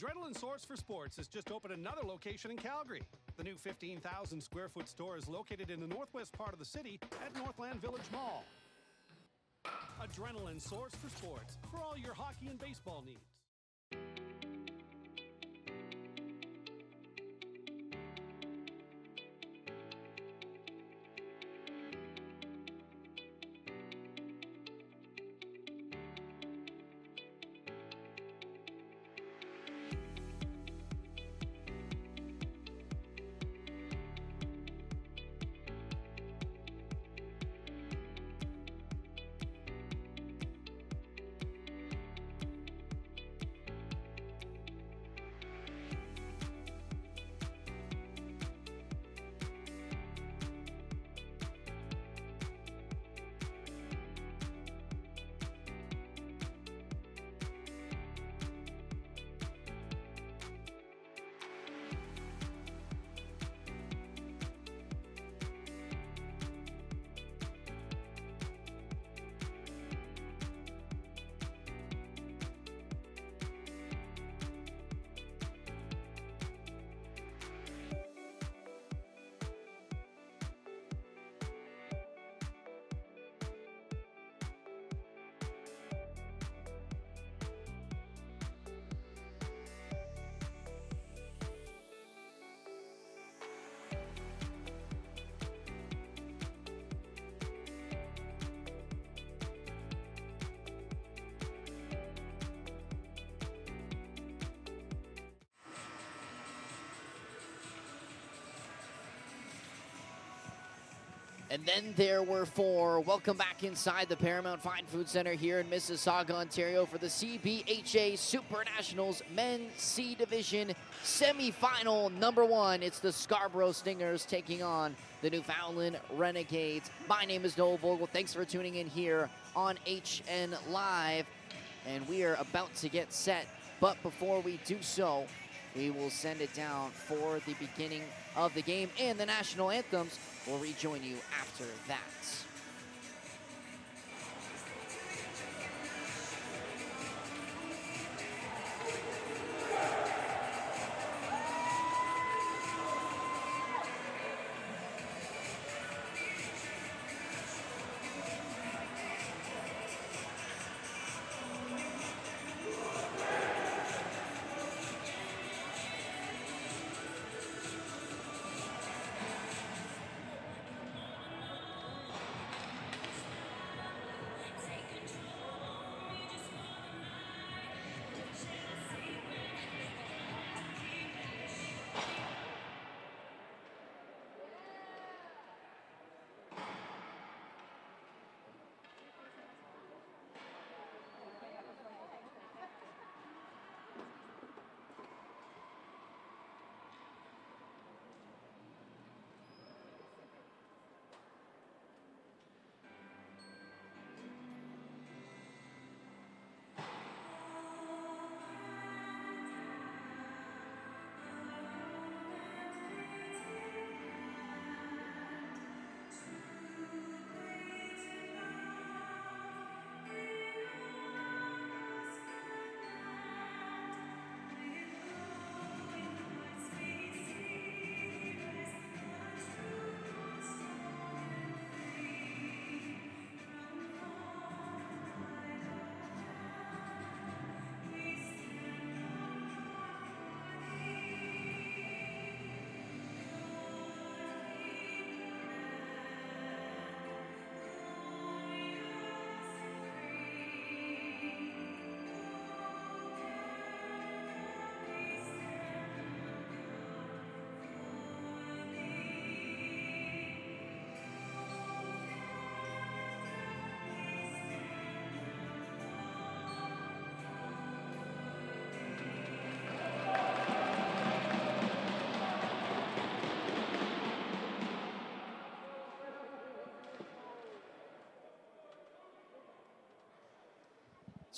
Adrenaline Source for Sports has just opened another location in Calgary. The new 15,000 square foot store is located in the northwest part of the city at Northland Village Mall. Adrenaline Source for Sports for all your hockey and baseball needs. And then there were four. Welcome back inside the Paramount Fine Food Center here in Mississauga, Ontario for the CBHA Super Nationals Men's C Division semifinal number one. It's the Scarborough Stingers taking on the Newfoundland Renegades. My name is Noah Vogel. Thanks for tuning in here on HN Live. And we are about to get set. But before we do so, we will send it down for the beginning of the game and the national anthems. We'll rejoin you after that.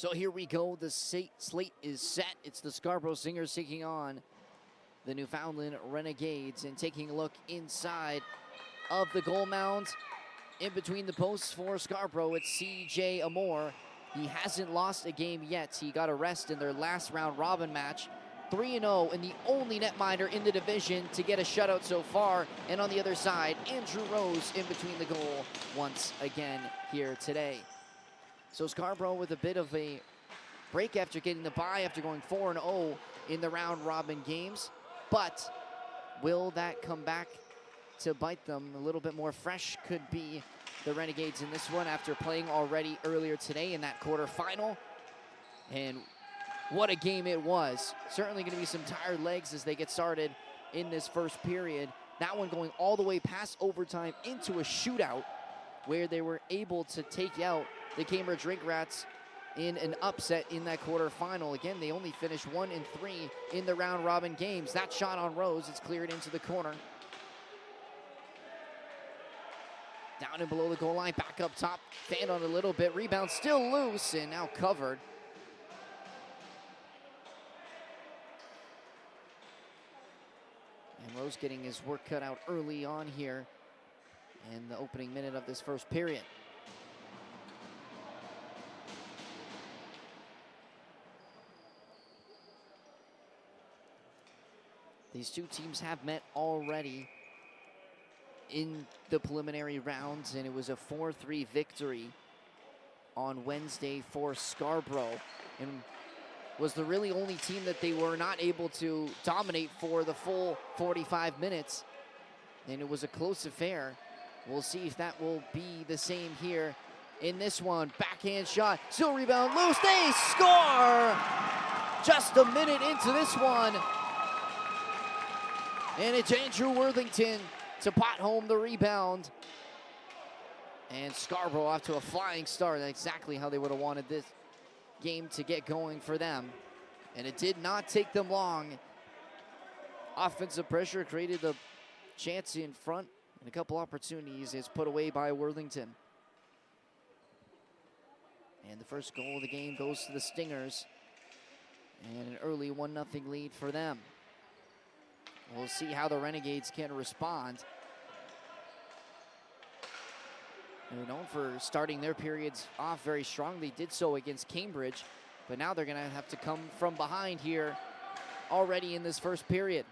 So here we go. The slate is set. It's the Scarborough Stingers taking on the Newfoundland Renegades and taking a look inside of the goal mound. In between the posts for Scarborough, it's C.J. Amore. He hasn't lost a game yet. He got a rest in their last round robin match, 3-0 and the only netminder in the division to get a shutout so far. And on the other side, Andrew Rose in between the goal once again here today. So Scarborough with a bit of a break after getting the bye after going 4-0 in the round robin games. But will that come back to bite them? A little bit more fresh could be the Renegades in this one after playing already earlier today in that quarterfinal. And what a game it was. Certainly going to be some tired legs as they get started in this first period. That one going all the way past overtime into a shootout where they were able to take out the Cambridge Drink Rats in an upset in that quarterfinal. Again, they only finished 1-3 in the round robin games. That shot on Rose, it's cleared into the corner. Down and below the goal line, back up top, fanned on a little bit, rebound still loose and now covered. And Rose getting his work cut out early on here in the opening minute of this first period. These two teams have met already in the preliminary rounds, and it was a 4-3 victory on Wednesday for Scarborough, and was the really only team that they were not able to dominate for the full 45 minutes, and it was a close affair. We'll see if that will be the same here in this one. Backhand shot, still rebound loose, they score! Just a minute into this one, and it's Andrew Worthington to pot home the rebound. And Scarborough off to a flying start. That's exactly how they would have wanted this game to get going for them. And it did not take them long. Offensive pressure created the chance in front, and a couple opportunities is put away by Worthington. And the first goal of the game goes to the Stingers. And an early 1-0 lead for them. We'll see how the Renegades can respond. They're known for starting their periods off very strong. They did so against Cambridge, but now they're going to have to come from behind here already in this first period.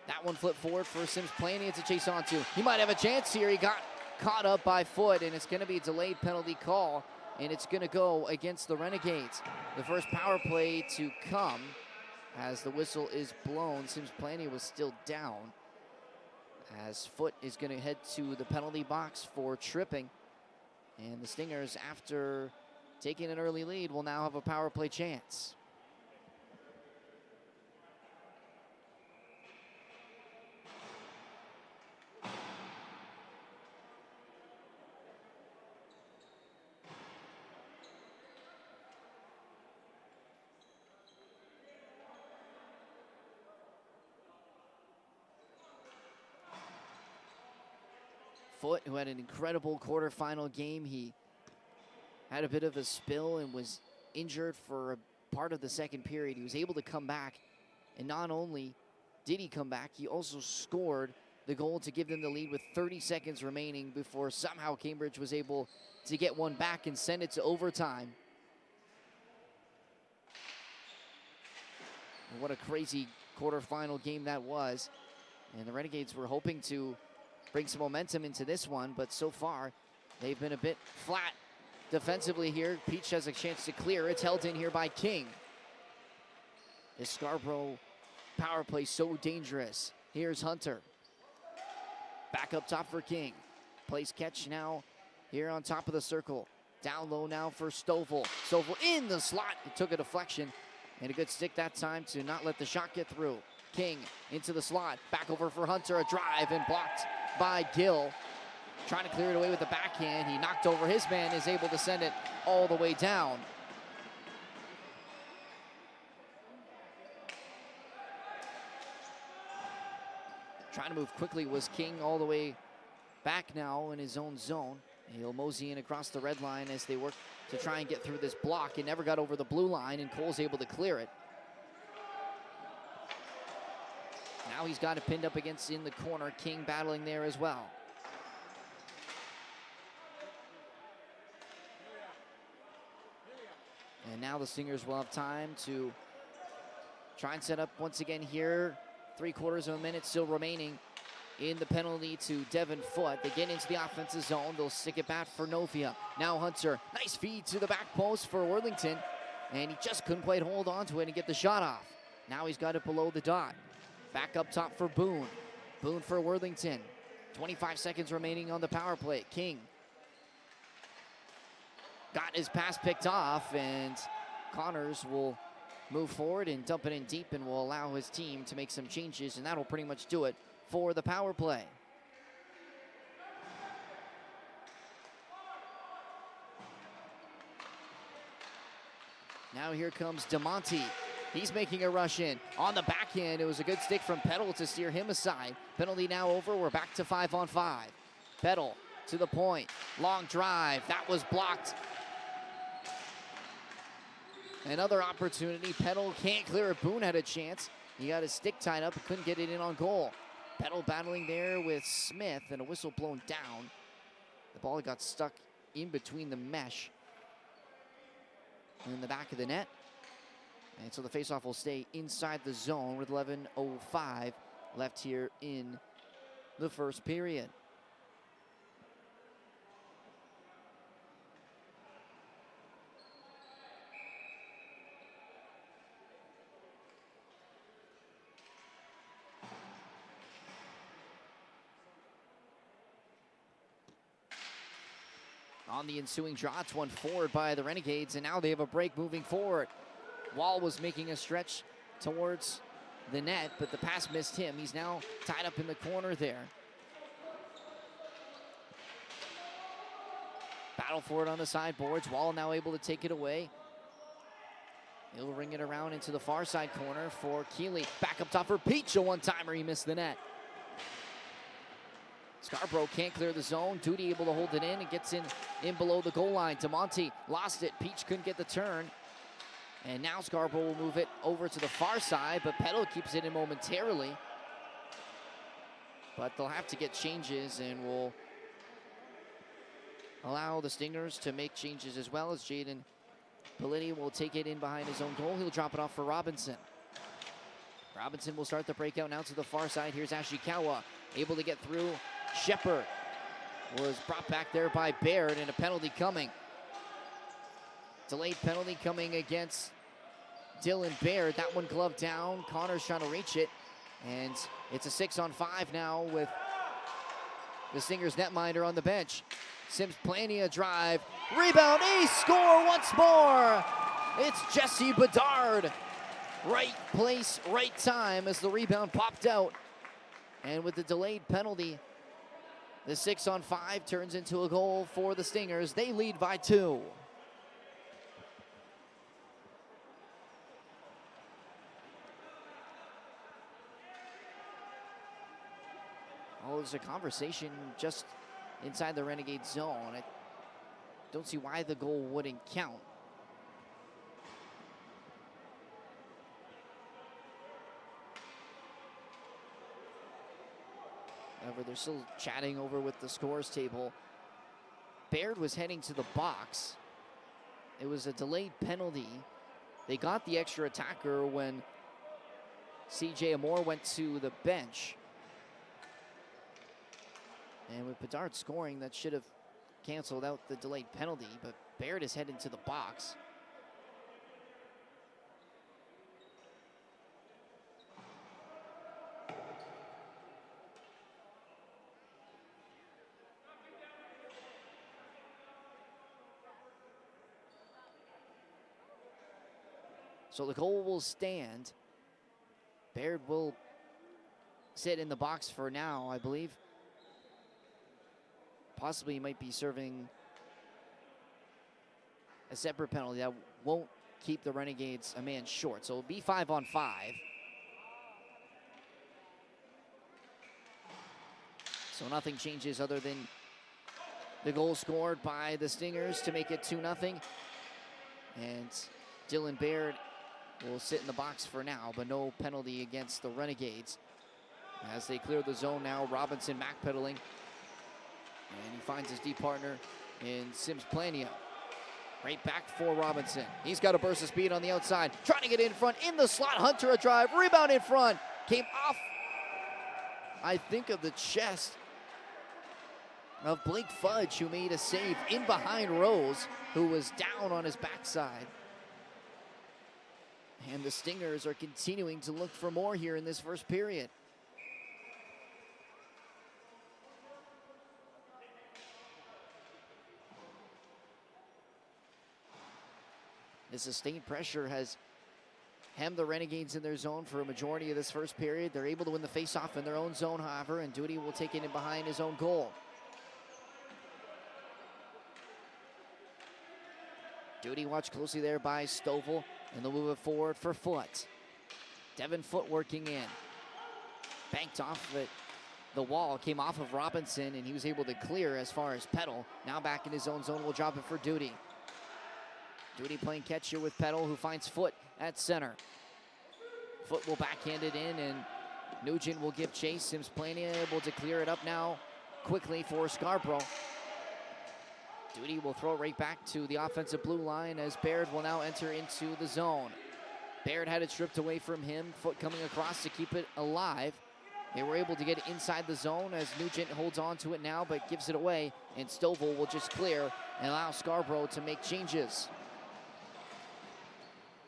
That one flipped forward for Sims Planty to chase onto. He might have a chance here. He got caught up by foot, and it's going to be a delayed penalty call, and it's going to go against the Renegades. The first power play to come as the whistle is blown. Sims Planty was still down, as Foot is going to head to the penalty box for tripping. And the Stingers, after taking an early lead, will now have a power play chance. Foot, who had an incredible quarterfinal game, he had a bit of a spill and was injured for a part of the second period. He was able to come back, and not only did he come back, he also scored the goal to give them the lead with 30 seconds remaining before somehow Cambridge was able to get one back and send it to overtime. And what a crazy quarterfinal game that was. And the Renegades were hoping to bring some momentum into this one, but so far they've been a bit flat defensively here. Peach has a chance to clear. It's held in here by King. The Scarborough power play so dangerous. Here's Hunter. Back up top for King. Plays catch now here on top of the circle. Down low now for Stovall. Stovall in the slot. He took a deflection and a good stick that time to not let the shot get through. King into the slot. Back over for Hunter. A drive and blocked by Gill. Trying to clear it away with the backhand. He knocked over his man, is able to send it all the way down. Trying to move quickly was King, all the way back now in his own zone. He'll mosey in across the red line as they work to try and get through this block. It never got over the blue line, and Cole's able to clear it. Now he's got it pinned up against in the corner. King battling there as well. And now the Stingers will have time to Try and set up once again here. 3/4 of a minute still remaining in the penalty to Devin Foote. They get into the offensive zone. They'll stick it back for Novia. Now Hunter, nice feed to the back post for Worthington. And he just couldn't quite hold on to it and get the shot off. Now he's got it below the dot. Back up top for Boone. Boone for Worthington. 25 seconds remaining on the power play. King got his pass picked off, and Connors will move forward and dump it in deep and will allow his team to make some changes, and that'll pretty much do it for the power play. Now here comes DeMonte. He's making a rush in. On the backhand, it was a good stick from Petal to steer him aside. Penalty now over. We're back to 5-on-5. Petal to the point. Long drive. That was blocked. Another opportunity. Petal can't clear it. Boone had a chance. He got his stick tied up and couldn't get it in on goal. Petal battling there with Smith, and a whistle blown down. The ball got stuck in between the mesh and in the back of the net. And so the faceoff will stay inside the zone with 11:05 left here in the first period. On the ensuing draw, it's one forward by the Renegades, and now they have a break moving forward. Wall was making a stretch towards the net, but the pass missed him. He's now tied up in the corner there. Battle for it on the sideboards. Wall now able to take it away. He'll ring it around into the far side corner for Keeley. Back up top for Peach, a one-timer. He missed the net. Scarborough can't clear the zone. Duty able to hold it in. It gets in below the goal line. DeMonte lost it. Peach couldn't get the turn. And now Scarborough will move it over to the far side, but Petal keeps it in momentarily. But they'll have to get changes, and will allow the Stingers to make changes as well, as Jaden Politi will take it in behind his own goal. He'll drop it off for Robinson. Robinson will start the breakout now to the far side. Here's Ashikawa, able to get through. Shepard was brought back there by Baird, and a penalty coming. Delayed penalty coming against Dylan Baird. That one gloved down. Connor's trying to reach it, and it's a 6-on-5 now with the Stingers netminder on the bench. Sims planning a drive. Rebound, ace, score once more. It's Jesse Bedard. Right place, right time as the rebound popped out. And with the delayed penalty, the 6-on-5 turns into a goal for the Stingers. They lead by 2. Oh, there's a conversation just inside the Renegade zone. I don't see why the goal wouldn't count. However, they're still chatting over with the scores table. Baird was heading to the box. It was a delayed penalty. They got the extra attacker when CJ Amore went to the bench. And with Bedard scoring, that should have canceled out the delayed penalty, but Baird is heading to the box. So the goal will stand. Baird will sit in the box for now, I believe. Possibly he might be serving a separate penalty that won't keep the Renegades a man short. So it'll be 5-on-5. So nothing changes other than the goal scored by the Stingers to make it 2-0. And Dylan Baird will sit in the box for now, but no penalty against the Renegades. As they clear the zone now, Robinson backpedaling. And he finds his deep partner in Sims Plania. Right back for Robinson. He's got a burst of speed on the outside. Trying to get in front. In the slot. Hunter a drive. Rebound in front. Came off, I think, of the chest of Blake Fudge, who made a save in behind Rose, who was down on his backside. And the Stingers are continuing to look for more here in this first period. The sustained pressure has hemmed the Renegades in their zone for a majority of this first period. They're able to win the faceoff in their own zone, however, and Duty will take it in behind his own goal. Duty watched closely there by Stovall, and they'll move it forward for Foot. Devin Foot working in. Banked off the wall, came off of Robinson, and he was able to clear as far as Petal. Now back in his own zone, will drop it for Duty. Duty playing catch here with Petal, who finds Foot at center. Foot will backhand it in, and Nugent will give chase. Sims playing able to clear it up now quickly for Scarborough. Duty will throw it right back to the offensive blue line as Baird will now enter into the zone. Baird had it stripped away from him. Foot coming across to keep it alive. They were able to get it inside the zone as Nugent holds on to it now, but gives it away, and Stovall will just clear and allow Scarborough to make changes.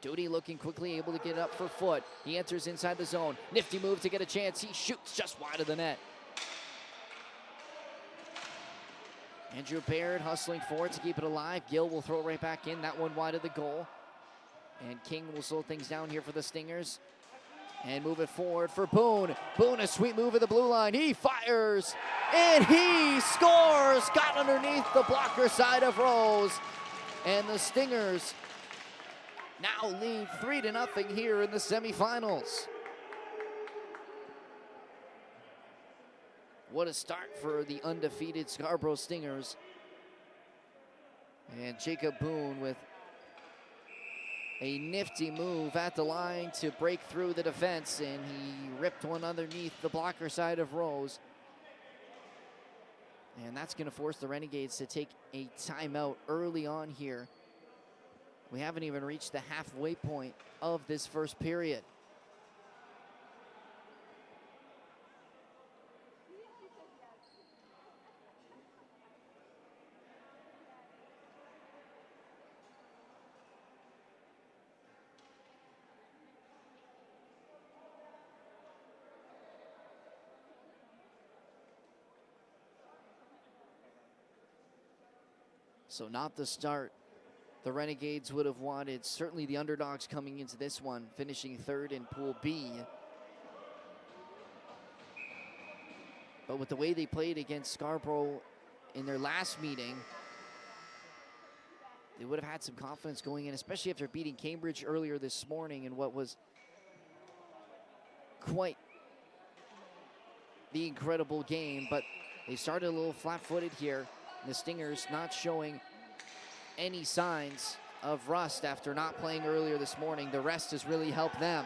Duty looking quickly, able to get up for Foot. He enters inside the zone. Nifty move to get a chance. He shoots just wide of the net. Andrew Baird hustling forward to keep it alive. Gill will throw it right back in. That one wide of the goal. And King will slow things down here for the Stingers. And move it forward for Boone. Boone, a sweet move at the blue line. He fires, and he scores! Got underneath the blocker side of Rose. And the Stingers now lead 3-0 here in the semifinals. What a start for the undefeated Scarborough Stingers. And Jacob Boone with a nifty move at the line to break through the defense, and he ripped one underneath the blocker side of Rose. And that's going to force the Renegades to take a timeout early on here. We haven't even reached the halfway point of this first period. So not the start the Renegades would have wanted. Certainly the underdogs coming into this one, finishing third in Pool B. But with the way they played against Scarborough in their last meeting, they would have had some confidence going in, especially after beating Cambridge earlier this morning in what was quite the incredible game. But they started a little flat-footed here. The Stingers not showing any signs of rust after not playing earlier this morning. The rest has really helped them.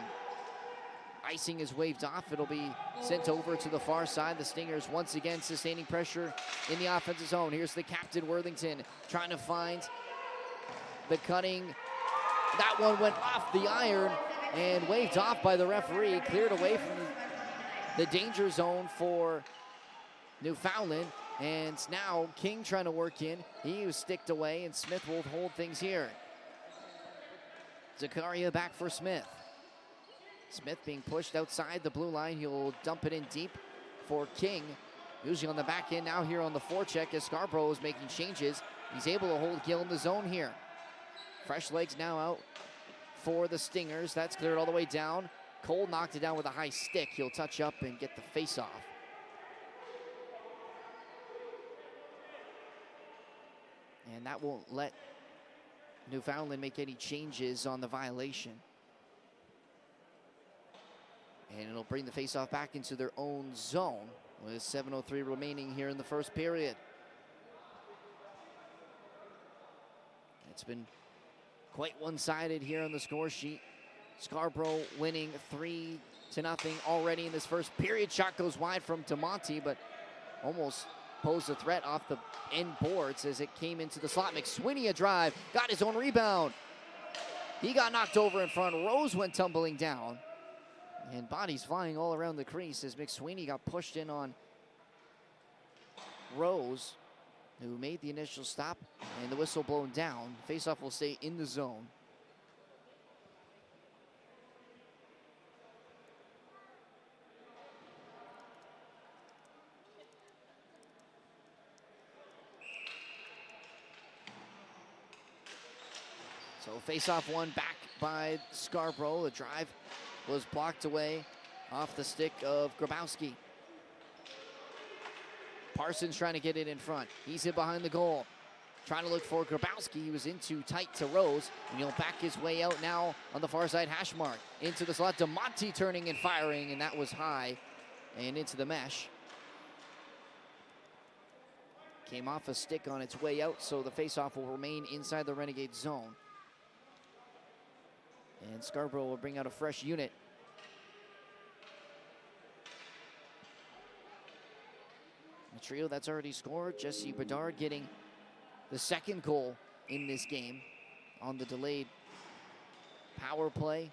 Icing is waved off. It'll be sent over to the far side. The Stingers once again sustaining pressure in the offensive zone. Here's the captain, Worthington, trying to find the cutting. That one went off the iron and waved off by the referee. Cleared away from the danger zone for Newfoundland. And now King trying to work in. He was sticked away, and Smith will hold things here. Zakaria back for Smith. Smith being pushed outside the blue line. He'll dump it in deep for King. Usually on the back end now here on the forecheck as Scarborough is making changes. He's able to hold Gill in the zone here. Fresh legs now out for the Stingers. That's cleared all the way down. Cole knocked it down with a high stick. He'll touch up and get the face off. And that won't let Newfoundland make any changes on the violation. And it'll bring the faceoff back into their own zone with 7:03 remaining here in the first period. It's been quite one-sided here on the score sheet. Scarborough winning 3-0 already in this first period. Shot goes wide from DeMonte, but almost posed a threat off the end boards as it came into the slot. McSweeney a drive, got his own rebound. He got knocked over in front. Rose went tumbling down. And bodies flying all around the crease as McSweeney got pushed in on Rose, who made the initial stop, and the whistle blown down. Faceoff will stay in the zone. So face-off one back by Scarborough. The drive was blocked away off the stick of Grabowski. Parsons trying to get it in front. He's in behind the goal. Trying to look for Grabowski. He was in too tight to Rose. And he'll back his way out now on the far side hash mark. Into the slot. DeMonte turning and firing, and that was high and into the mesh. Came off a stick on its way out, so the face-off will remain inside the Renegades zone. And Scarborough will bring out a fresh unit. A trio that's already scored. Jesse Bedard getting the second goal in this game on the delayed power play.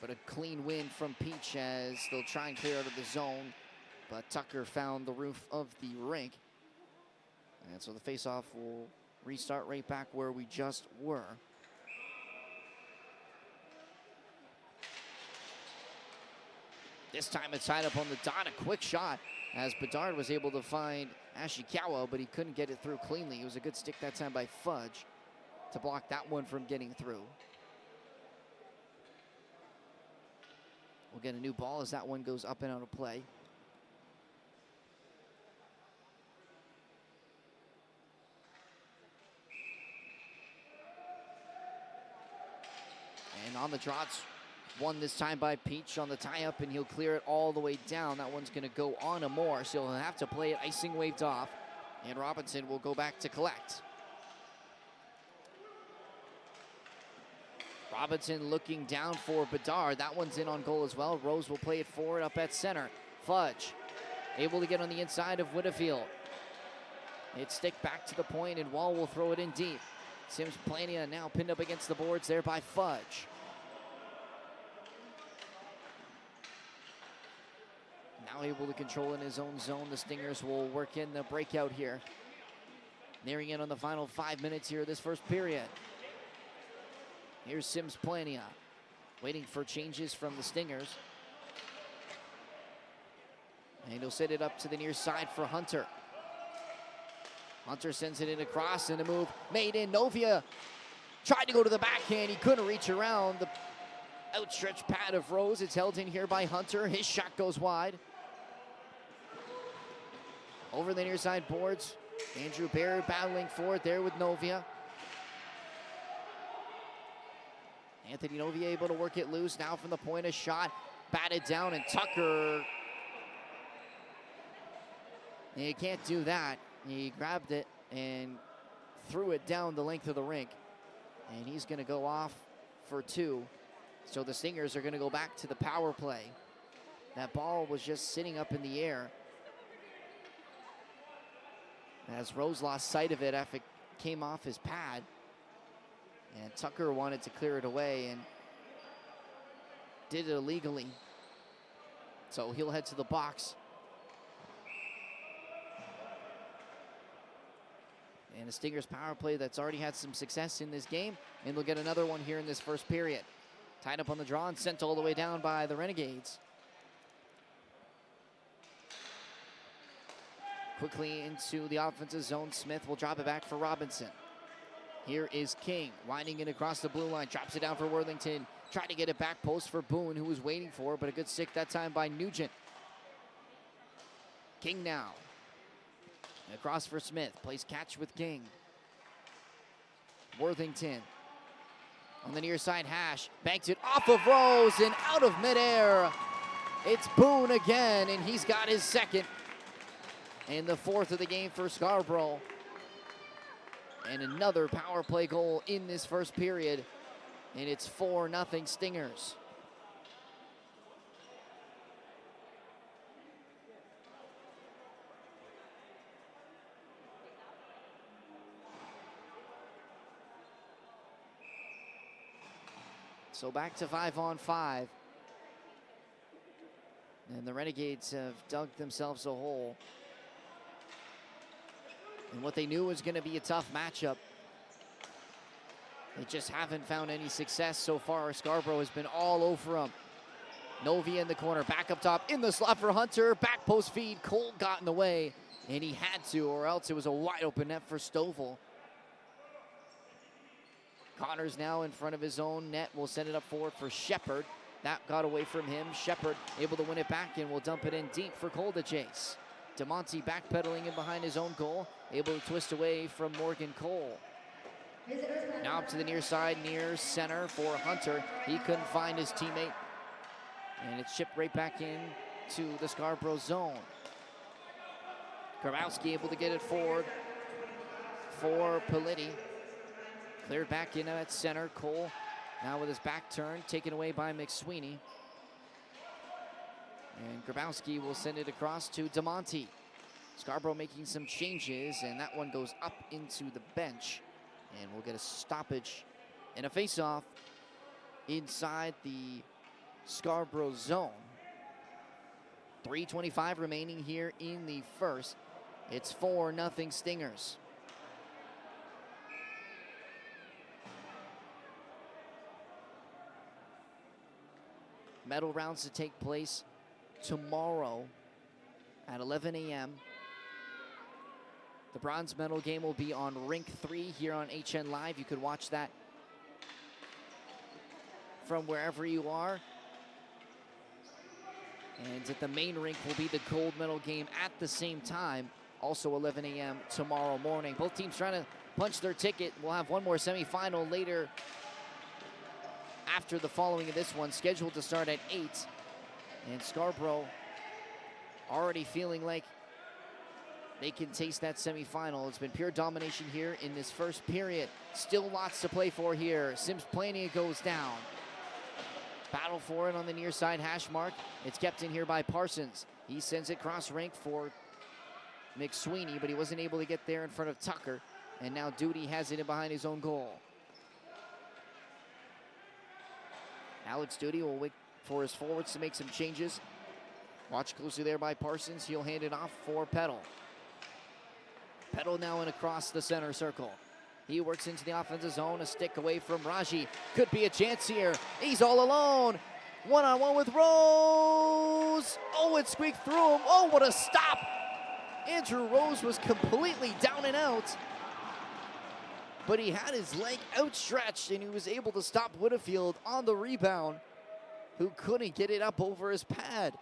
But a clean win from Peach as they'll try and clear out of the zone. But Tucker found the roof of the rink. And so the face-off will restart right back where we just were. This time it's tied up on the dot. A quick shot as Bedard was able to find Ashikawa, but he couldn't get it through cleanly. It was a good stick that time by Fudge to block that one from getting through. We'll get a new ball as that one goes up and out of play. And on the drops, one this time by Peach on the tie-up, and he'll clear it all the way down. That one's going to go on a more, so he'll have to play it icing waved off. And Robinson will go back to collect. Robinson looking down for Bedard. That one's in on goal as well. Rose will play it forward up at center. Fudge able to get on the inside of Whitfield. It's stick back to the point, and Wall will throw it in deep. Sims Plania now pinned up against the boards there by Fudge. Now able to control in his own zone. The Stingers will work in the breakout here. Nearing in on the final 5 minutes here of this first period. Here's Sims Plania, waiting for changes from the Stingers. And he'll set it up to the near side for Hunter. Hunter sends it in across, and a move made in. Novia tried to go to the backhand. He couldn't reach around the outstretched pad of Rose. It's held in here by Hunter. His shot goes wide. Over the near side boards. Andrew Baird battling for it there with Novia. Anthony Novia able to work it loose now from the point. A shot batted down, and Tucker. You can't do that. He grabbed it and threw it down the length of the rink. And he's going to go off for two. So the Stingers are going to go back to the power play. That ball was just sitting up in the air as Rose lost sight of it after it came off his pad. And Tucker wanted to clear it away and did it illegally. So he'll head to the box. And a Stingers power play that's already had some success in this game. And they'll get another one here in this first period. Tied up on the draw and sent all the way down by the Renegades. Quickly into the offensive zone. Smith will drop it back for Robinson. Here is King, winding it across the blue line. Drops it down for Worthington. Trying to get it back post for Boone, who was waiting for it, but a good stick that time by Nugent. King now. Across for Smith. Plays catch with King. Worthington. On the near side hash. Banked it off of Rose and out of midair. It's Boone again, and he's got his second. And the fourth of the game for Scarborough. And another power play goal in this first period. And it's 4-0 Stingers. So back to 5-on-5. And the Renegades have dug themselves a hole. And what they knew was going to be a tough matchup. They just haven't found any success so far. Scarborough has been all over them. Novia in the corner, back up top, in the slot for Hunter. Back post feed, Cole got in the way, and he had to, or else it was a wide open net for Stovall. Connors now in front of his own net, will send it up forward for Shepard. That got away from him. Shepard able to win it back and will dump it in deep for Cole to chase. DeMonte backpedaling in behind his own goal, able to twist away from Morgan Cole. Now up to the near side, near center for Hunter. He couldn't find his teammate. And it's chipped right back in to the Scarborough zone. Grabowski able to get it forward for Politi. Cleared back in at center. Cole now with his back turned, taken away by McSweeney. And Grabowski will send it across to DeMonte. Scarborough making some changes, and that one goes up into the bench. And we'll get a stoppage and a face-off inside the Scarborough zone. 3:25 remaining here in the first. It's 4-0 Stingers. Medal rounds to take place tomorrow at 11 a.m. The bronze medal game will be on Rink 3 here on HN Live. You could watch that from wherever you are. And at the main rink will be the gold medal game at the same time, also 11 a.m. tomorrow morning. Both teams trying to punch their ticket. We'll have one more semifinal later after the following of this one, scheduled to start at 8. And Scarborough already feeling like they can taste that semifinal. It's been pure domination here in this first period. Still lots to play for here. Sims Plania goes down. Battle for it on the near side hash mark. It's kept in here by Parsons. He sends it cross rink for McSweeney, but he wasn't able to get there in front of Tucker. And now Duty has it in behind his own goal. Alex Duty will wait for his forwards to make some changes. Watch closely there by Parsons. He'll hand it off for Petal. Petal now in across the center circle. He works into the offensive zone, a stick away from Raji. Could be a chance here. He's all alone. One-on-one with Rose. Oh, it squeaked through him. Oh, what a stop. Andrew Rose was completely down and out. But he had his leg outstretched, and he was able to stop Whitfield on the rebound, who couldn't get it up over his pad.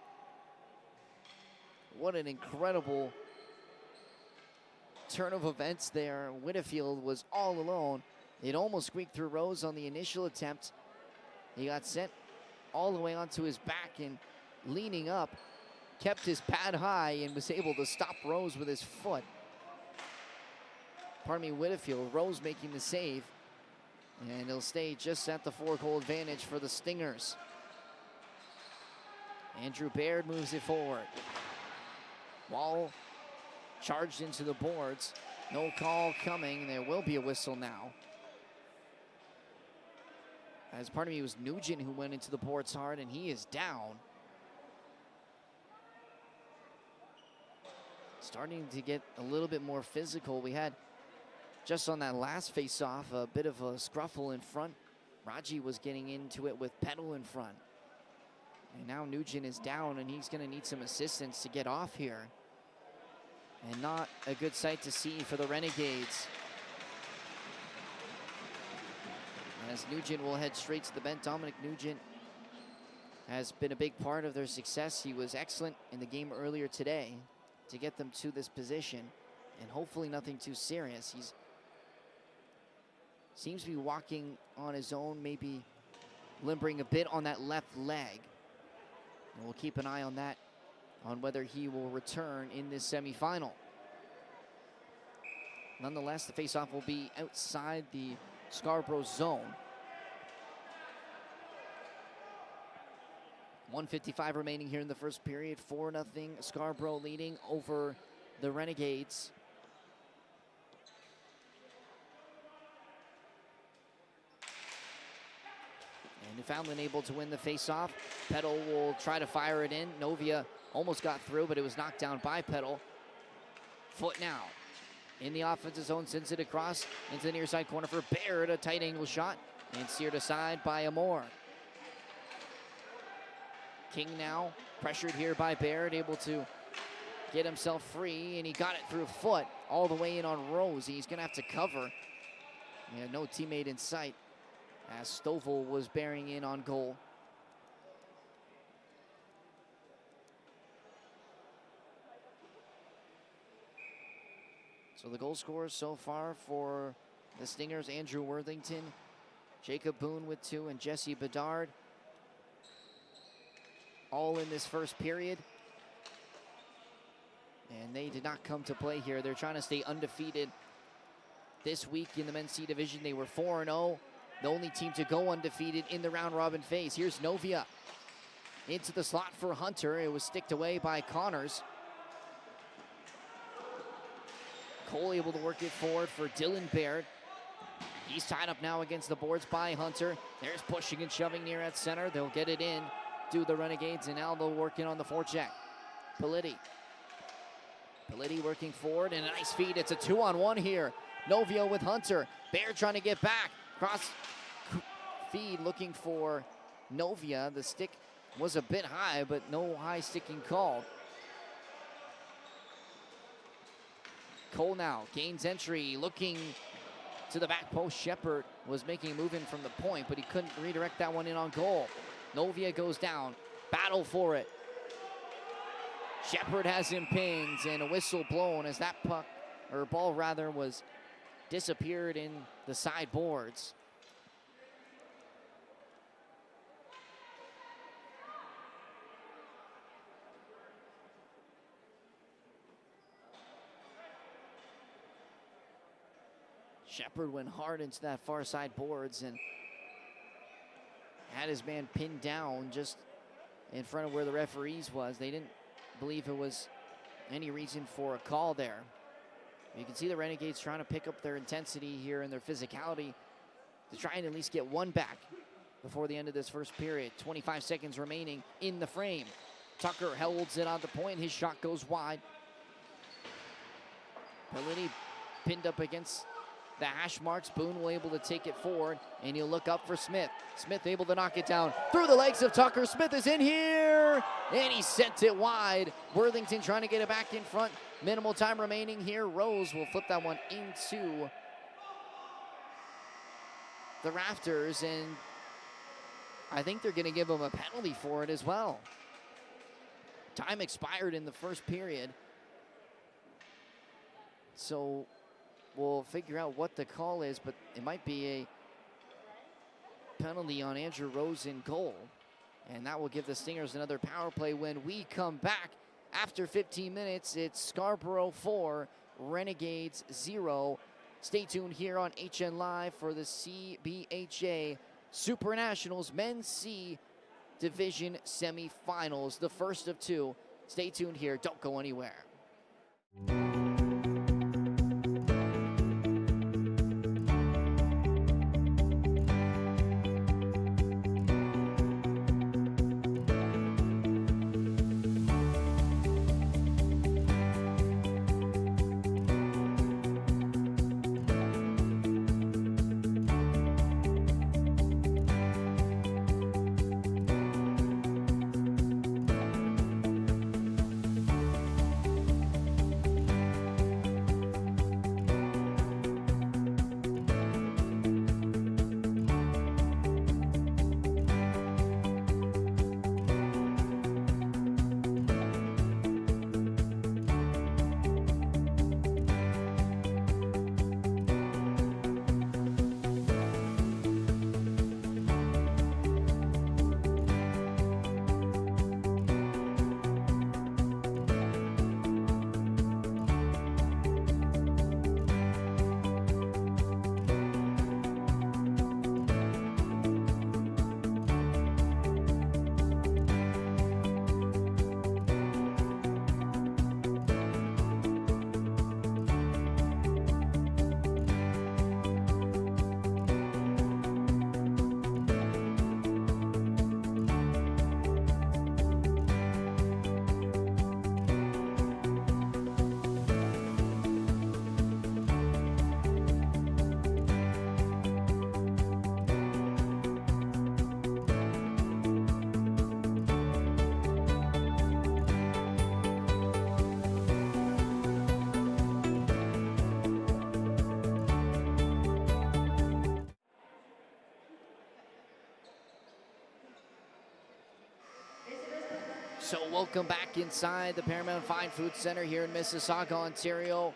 What an incredible turn of events there. Whitfield was all alone. It almost squeaked through Rose on the initial attempt. He got sent all the way onto his back and leaning up, kept his pad high and was able to stop Rose with his foot. Pardon me, Whitfield. Rose making the save. And he'll stay just at the 4-goal advantage for the Stingers. Andrew Baird moves it forward. Wall charged into the boards. No call coming. There will be a whistle now. As part of me, it was Nugent who went into the boards hard, and he is down. Starting to get a little bit more physical. We had, just on that last face-off, a bit of a scruffle in front. Raji was getting into it with Petal in front. And now Nugent is down, and he's going to need some assistance to get off here. And not a good sight to see for the Renegades. As Nugent will head straight to the bench. Dominic Nugent has been a big part of their success. He was excellent in the game earlier today to get them to this position. And hopefully nothing too serious. He's seems to be walking on his own, maybe limping a bit on that left leg. And we'll keep an eye on that, on whether he will return in this semifinal. Nonetheless, the faceoff will be outside the Scarborough zone. 1:55 remaining here in the first period. 4-0 Scarborough leading over the Renegades. And Newfoundland able to win the faceoff. Petal will try to fire it in. Novia almost got through, but it was knocked down by Petal. Foot now in the offensive zone, sends it across into the near side corner for Baird. A tight angle shot and steered aside by Amor. King now pressured here by Baird, able to get himself free, and he got it through foot all the way in on Rose. He's going to have to cover. He had no teammate in sight as Stovall was bearing in on goal. So the goal scorers so far for the Stingers: Andrew Worthington, Jacob Boone with 2, and Jesse Bedard. All in this first period. And they did not come to play here. They're trying to stay undefeated this week in the men's C division. They were 4-0, the only team to go undefeated in the round robin phase. Here's Novia into the slot for Hunter. It was sticked away by Connors. Cole able to work it forward for Dylan Baird. He's tied up now against the boards by Hunter. There's pushing and shoving near at center. They'll get it in to the Renegades, and now they'll work in on the forecheck. Politi working forward, and a nice feed. It's a 2-on-1 here. Novia with Hunter. Baird trying to get back. Cross feed looking for Novia. The stick was a bit high, but no high sticking called. Cole now gains entry, looking to the back post. Shepard was making a move in from the point, but he couldn't redirect that one in on goal. Novia goes down, battle for it. Shepard has him pinned, and a whistle blown as that puck, or ball rather, was disappeared in the sideboards. Shepard went hard into that far side boards and had his man pinned down just in front of where the referees was. They didn't believe it was any reason for a call there. You can see the Renegades trying to pick up their intensity here and their physicality to try and at least get one back before the end of this first period. 25 seconds remaining in the frame. Tucker holds it on the point. His shot goes wide. Politi pinned up against the hash marks. Boone will able to take it forward, and he'll look up for Smith. Smith able to knock it down through the legs of Tucker. Smith is in here, and he sent it wide. Worthington trying to get it back in front. Minimal time remaining here. Rose will flip that one into the rafters, and I think they're going to give him a penalty for it as well. Time expired in the first period, so we'll figure out what the call is, but it might be a penalty on Andrew Rose in goal. And that will give the Stingers another power play. When we come back after 15 minutes, it's Scarborough 4, Renegades 0. Stay tuned here on HN Live for the CBHA Super Nationals Men's C Division semifinals, the first of 2. Stay tuned here. Don't go anywhere. So welcome back inside the Paramount Fine Food Center here in Mississauga, Ontario.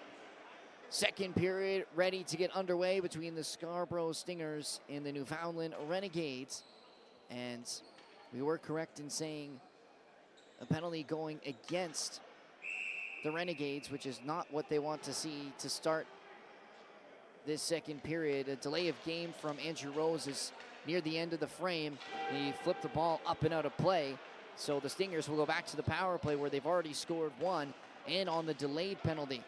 Second period ready to get underway between the Scarborough Stingers and the Newfoundland Renegades. And we were correct in saying a penalty going against the Renegades, which is not what they want to see to start this second period. A delay of game from Andrew Rose is near the end of the frame. He flipped the ball up and out of play. So the Stingers will go back to the power play where they've already scored one and on the delayed penalty.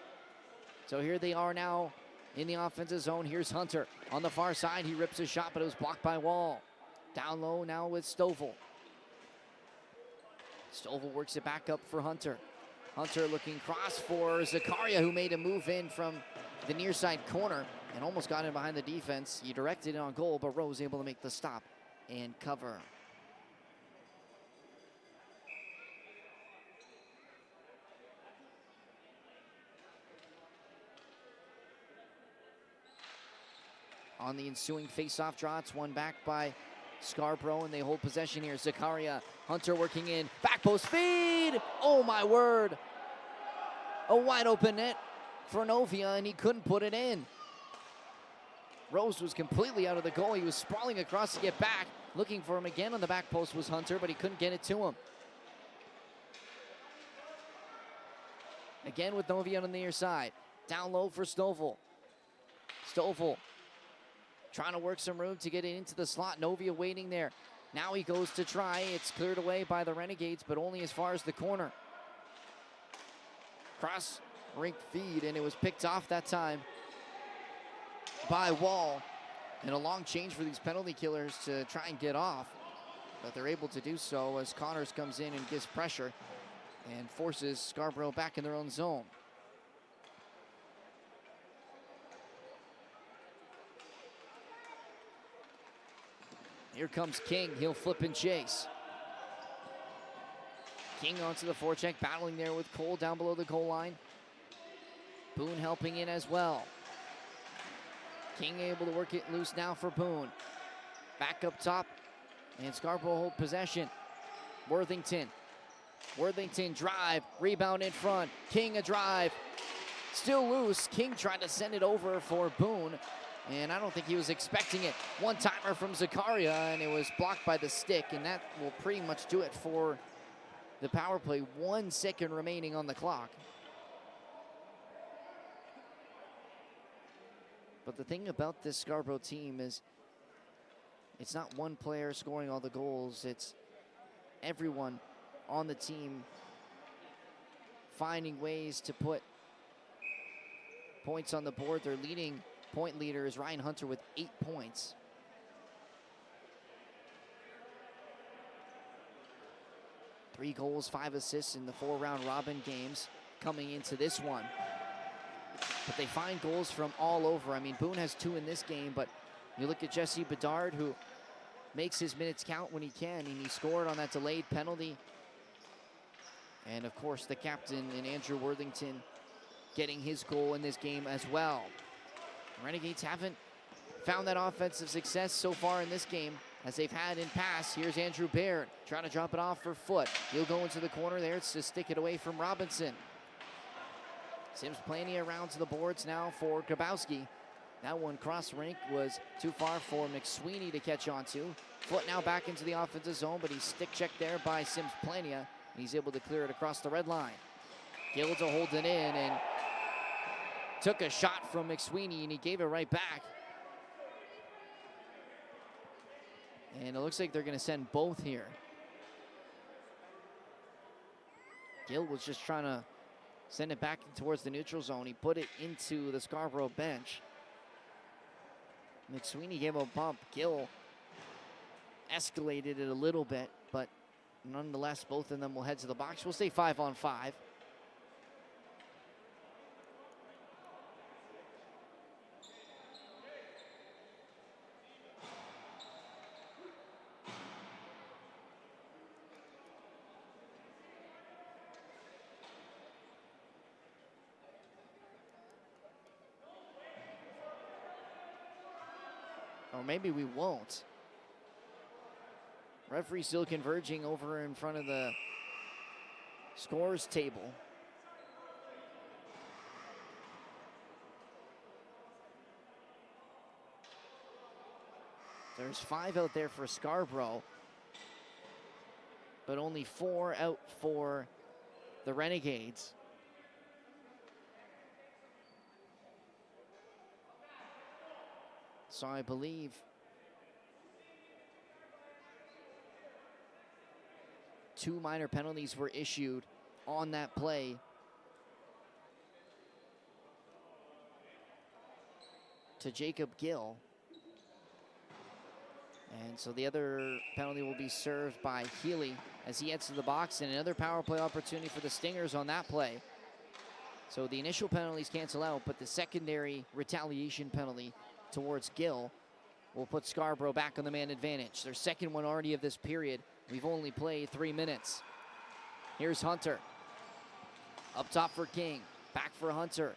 So here they are now in the offensive zone. Here's Hunter on the far side. He rips a shot, but it was blocked by Wall. Down low now with Stovall. Stovall works it back up for Hunter. Hunter looking cross for Zakaria, who made a move in from the near side corner and almost got in behind the defense. He directed it on goal, but Rose able to make the stop and cover. On the ensuing face-off draw, it's won back by Scarborough, and they hold possession here. Zakaria, Hunter working in, back post feed! Oh my word! A wide open net for Novia, and he couldn't put it in. Rose was completely out of the goal. He was sprawling across to get back. Looking for him again on the back post was Hunter, but he couldn't get it to him. Again with Novia on the near side. Down low for Stovall. Stovall trying to work some room to get it into the slot. Novia waiting there. Now he goes to try. It's cleared away by the Renegades, but only as far as the corner. Cross rink feed, and it was picked off that time by Wall. And a long change for these penalty killers to try and get off. But they're able to do so as Connors comes in and gives pressure and forces Scarborough back in their own zone. Here comes King. He'll flip and chase. King onto the forecheck, battling there with Cole down below the goal line. Boone helping in as well. King able to work it loose now for Boone. Back up top, and Scarborough hold possession. Worthington drive, rebound in front. King a drive, still loose. King trying to send it over for Boone, and I don't think he was expecting it. One-timer from Zakaria, and it was blocked by the stick, and that will pretty much do it for the power play. 1 second remaining on the clock. But the thing about this Scarborough team is it's not one player scoring all the goals. It's everyone on the team finding ways to put points on the board. Their leading point leader is Ryan Hunter with 8 points. Three goals, 5 assists in the 4 round robin games coming into this one. But they find goals from all over. I mean, Boone has 2 in this game, but you look at Jesse Bedard, who makes his minutes count when he can, and he scored on that delayed penalty. And of course, the captain in Andrew Worthington getting his goal in this game as well. The Renegades haven't found that offensive success so far in this game as they've had in past. Here's Andrew Baird trying to drop it off for Foot. He'll go into the corner there to stick it away from Robinson. Sims plenty around to the boards now for Grabowski. That one cross rink was too far for McSweeney to catch on to. Foot now back into the offensive zone, but he's stick checked there by Sims Plania, and he's able to clear it across the red line. Gill to hold it in and took a shot from McSweeney, and he gave it right back. And it looks like they're going to send both here. Gill was just trying to send it back towards the neutral zone. He put it into the Scarborough bench. McSweeney gave him a bump. Gill escalated it a little bit, but nonetheless, both of them will head to the box. We'll say 5-on-5. Or maybe we won't. Referee still converging over in front of the scores table. There's 5 out there for Scarborough, but only 4 out for the Renegades. So I believe two minor penalties were issued on that play. To Jacob Gill. And so the other penalty will be served by Healy as he heads to the box, and another power play opportunity for the Stingers on that play. So the initial penalties cancel out, but the secondary retaliation penalty towards Gill will put Scarborough back on the man advantage. Their second one already of this period. We've only played 3 minutes. Here's Hunter. Up top for King. Back for Hunter.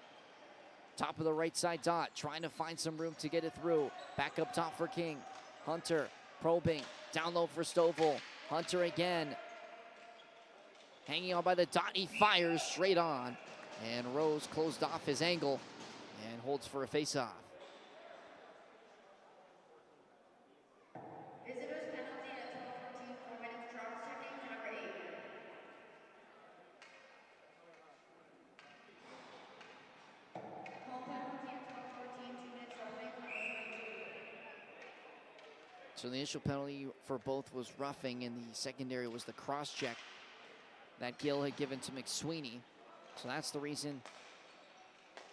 Top of the right side dot, trying to find some room to get it through. Back up top for King. Hunter probing, down low for Stovall. Hunter again. Hanging on by the dot, he fires straight on. And Rose closed off his angle and holds for a face-off. Visitors penalty at 12:14, 4 minutes cross checking to number 8. Home penalty at 12:14, 2 minutes holding, number 22. So the initial penalty for both was roughing, and the secondary was the cross-check that Gill had given to McSweeney. So that's the reason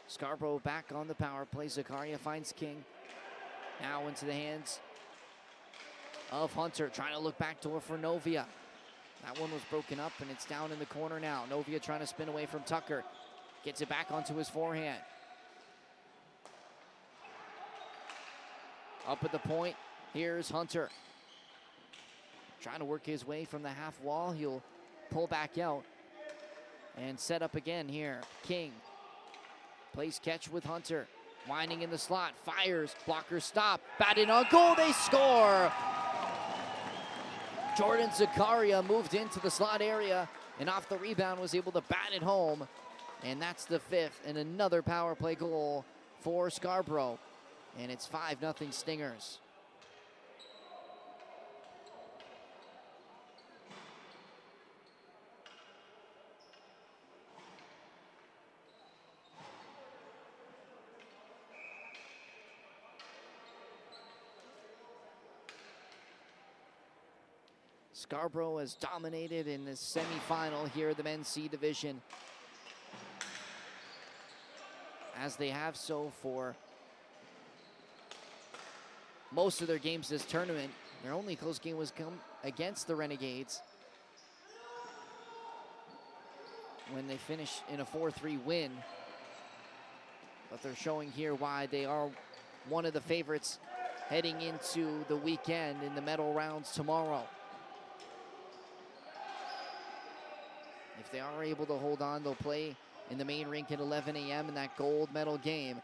Scarborough back on the power play. Zakaria finds King. Now into the hands of Hunter, trying to look back door for Novia. That one was broken up, and it's down in the corner now. Novia trying to spin away from Tucker. Gets it back onto his forehand. Up at the point, here's Hunter. Trying to work his way from the half wall. He'll pull back out and set up again here. King plays catch with Hunter. Winding in the slot, fires, blocker stop, batted on goal, they score! Jordan Zakaria moved into the slot area and off the rebound was able to bat it home. And that's the 5th and another power play goal for Scarborough. And it's 5-0 Stingers. Scarborough has dominated in this semifinal here in the men's C division, as they have so for most of their games this tournament. Their only close game was against the Renegades when they finished in a 4-3 win. But they're showing here why they are one of the favorites heading into the weekend in the medal rounds tomorrow. If they are able to hold on, they'll play in the main rink at 11 a.m. in that gold medal game.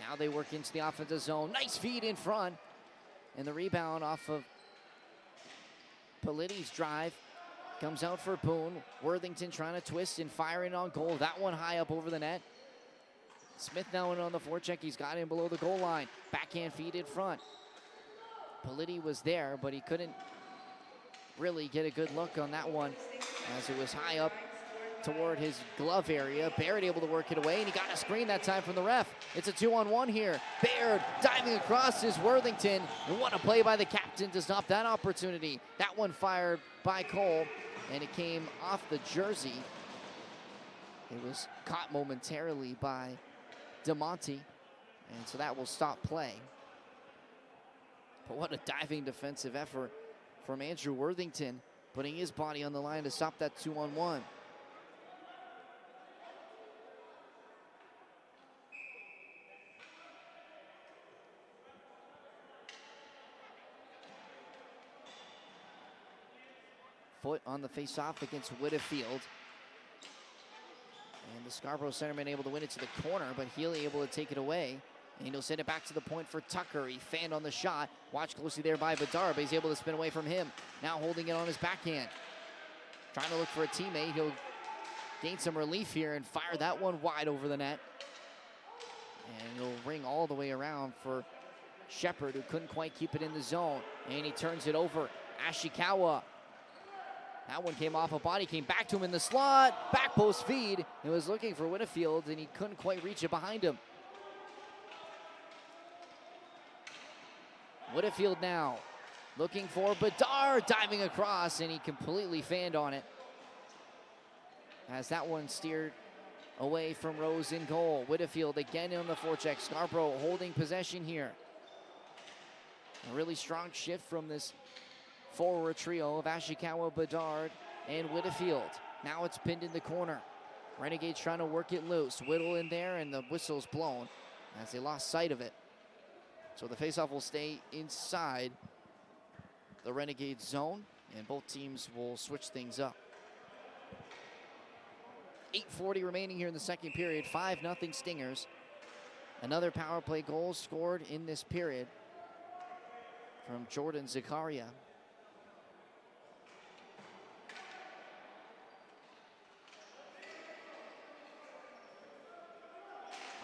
Now they work into the offensive zone. Nice feed in front. And the rebound off of Politti's drive comes out for Boone. Worthington trying to twist and firing on goal. That one high up over the net. Smith now in on the forecheck. He's got him below the goal line. Backhand feed in front. Politti was there, but he couldn't really get a good look on that one as it was high up toward his glove area. Baird able to work it away, and he got a screen that time from the ref. It's a 2-on-1 here. Baird diving across is Worthington, and what a play by the captain to stop that opportunity. That one fired by Cole, and it came off the jersey. It was caught momentarily by DeMonte, and so that will stop play. But what a diving defensive effort from Andrew Worthington, putting his body on the line to stop that 2-on-1. Foot on the face-off against Whitfield. And the Scarborough centerman able to win it to the corner, but Healy able to take it away. And he'll send it back to the point for Tucker. He fanned on the shot. Watched closely there by Bedard, but he's able to spin away from him. Now holding it on his backhand. Trying to look for a teammate. He'll gain some relief here and fire that one wide over the net. And he'll ring all the way around for Shepard, who couldn't quite keep it in the zone. And he turns it over. Ashikawa. That one came off a body, came back to him in the slot. Back post feed. He was looking for Whitfield, and he couldn't quite reach it behind him. Whitfield now looking for Bedard, diving across, and he completely fanned on it. As that one steered away from Rose in goal. Whitfield again on the forecheck. Scarborough holding possession here. A really strong shift from this forward trio of Ashikawa, Bedard, and Whitfield. Now it's pinned in the corner. Renegades trying to work it loose. Whittle in there, and the whistle's blown as they lost sight of it. So the faceoff will stay inside the Renegades zone, and both teams will switch things up. 8:40 remaining here in the second period. 5-0 Stingers. Another power play goal scored in this period from Jordan Zakaria.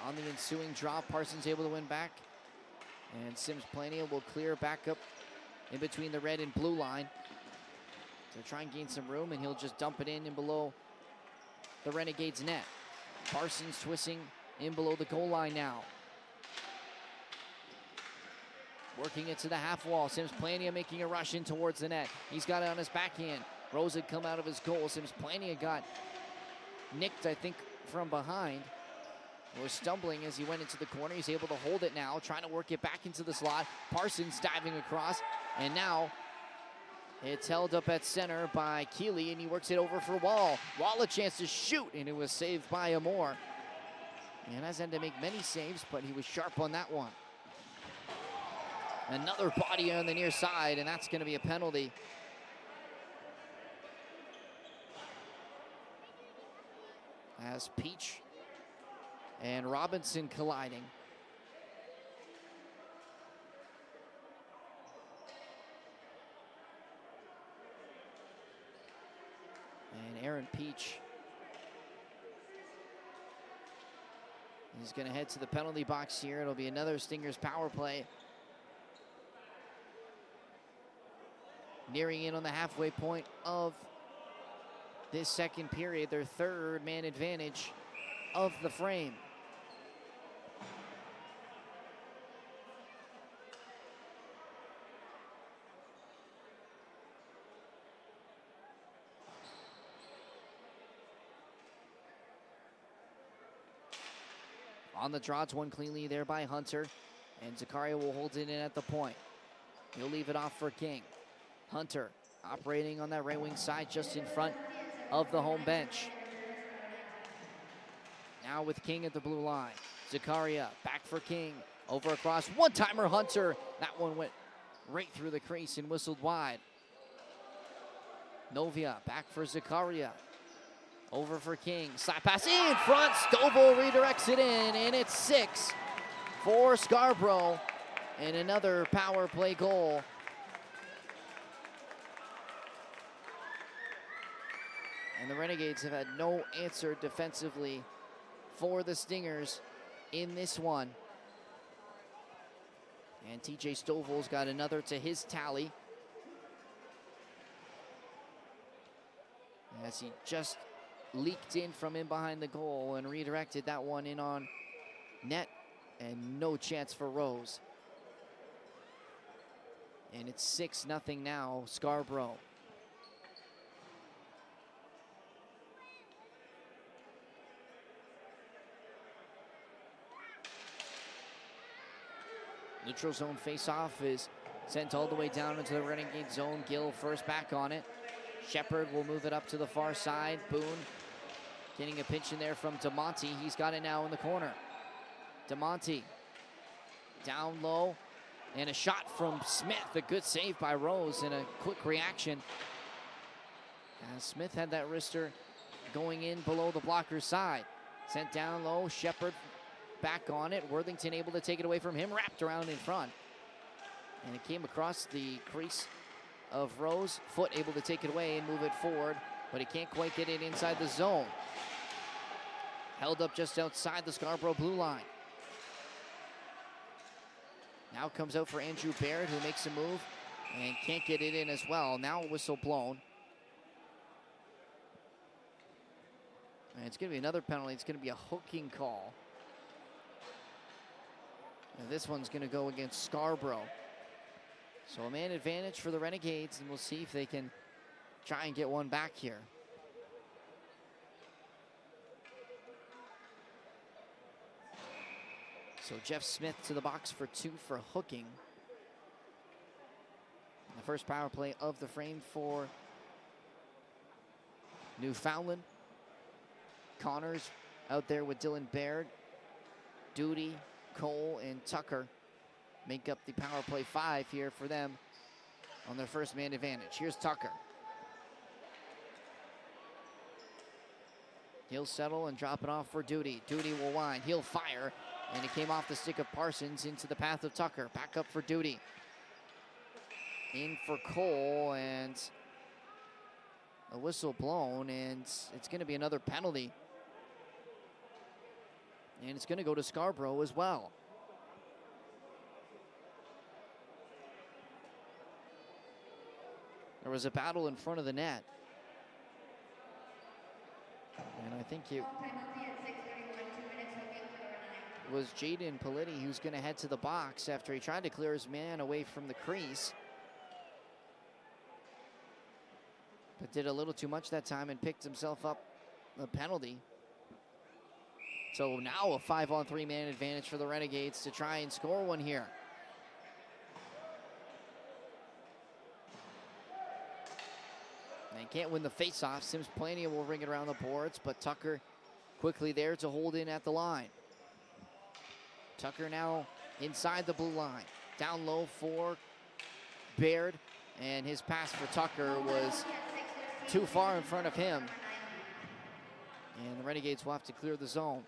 On the ensuing draw, Parsons able to win back. And Sims Plania will clear back up in between the red and blue line to try and gain some room, and he'll just dump it in and below the Renegades net. Parsons twisting in below the goal line now. Working it to the half wall. Sims Plania making a rush in towards the net. He's got it on his backhand. Rose had come out of his goal. Sims Plania got nicked, I think, from behind. Was stumbling as he went into the corner. He's able to hold it now, trying to work it back into the slot. Parsons diving across, and now it's held up at center by Keeley, and he works it over for Wall. Wall a chance to shoot, and it was saved by Amor. And hasn't had to make many saves, but he was sharp on that one. Another body on the near side, and that's going to be a penalty. As Peach and Robinson colliding. And Aaron Peach is going to head to the penalty box here. It'll be another Stingers power play. Nearing in on the halfway point of this second period, their third man advantage of the frame. On the draw, it's one cleanly there by Hunter, and Zakaria will hold it in at the point. He'll leave it off for King. Hunter operating on that right wing side just in front of the home bench. Now with King at the blue line. Zakaria back for King. Over across, one-timer Hunter. That one went right through the crease and whistled wide. Novia back for Zakaria. Over for King. Slap pass in front. Stovall redirects it in, and it's 6 for Scarborough. And another power play goal. And the Renegades have had no answer defensively for the Stingers in this one. And TJ Stovall's got another to his tally, as he just leaked in from in behind the goal and redirected that one in on net, and no chance for Rose. And it's 6-0 now, Scarborough. Neutral zone face-off is sent all the way down into the Renegade zone. Gill first back on it. Shepard will move it up to the far side. Boone getting a pinch in there from DeMonte. He's got it now in the corner. DeMonte down low, and a shot from Smith. A good save by Rose and a quick reaction. Smith had that wrister going in below the blocker's side. Sent down low. Shepard back on it. Worthington able to take it away from him, wrapped around in front. And it came across the crease of Rose. Foot able to take it away and move it forward, but he can't quite get it inside the zone. Held up just outside the Scarborough blue line. Now comes out for Andrew Baird, who makes a move and can't get it in as well. Now a whistle blown. And it's going to be another penalty. It's going to be a hooking call. And this one's going to go against Scarborough. So a man advantage for the Renegades, and we'll see if they can try and get one back here. So Jeff Smith to the box for 2 for hooking. And the first power play of the frame for Newfoundland. Connors out there with Dylan Baird. Duty, Cole, and Tucker make up the power play 5 here for them on their first man advantage. Here's Tucker. He'll settle and drop it off for Duty. Duty will wind. He'll fire. And it came off the stick of Parsons into the path of Tucker. Back up for Duty. In for Cole, and a whistle blown, and it's going to be another penalty. And it's going to go to Scarborough as well. There was a battle in front of the net. And I think it was Jaden Politti who's going to head to the box after he tried to clear his man away from the crease. But did a little too much that time and picked himself up a penalty. So now a 5-on-3 man advantage for the Renegades to try and score one here. They can't win the faceoff. Sims Plania will ring it around the boards, but Tucker quickly there to hold in at the line. Tucker now inside the blue line. Down low for Baird, and his pass for Tucker was too far in front of him. And the Renegades will have to clear the zone.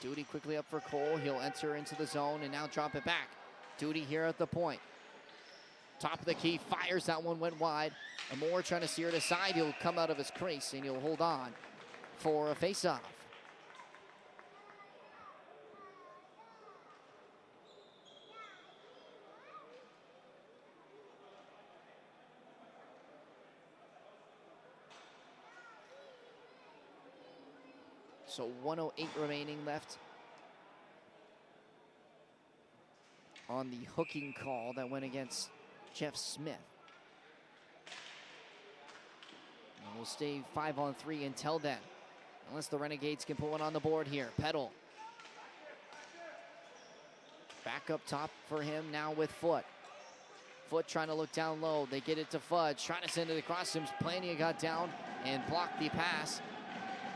Duty quickly up for Cole. He'll enter into the zone and now drop it back. Duty here at the point. Top of the key, fires. That one went wide. Amore trying to steer it aside. He'll come out of his crease and he'll hold on for a face-off. So 1:08 remaining left on the hooking call that went against Jeff Smith. And we'll stay 5-on-3 until then, unless the Renegades can put one on the board here. Peddle. Back up top for him now with Foot. Foot trying to look down low. They get it to Fudge, trying to send it across. Sims Plania got down and blocked the pass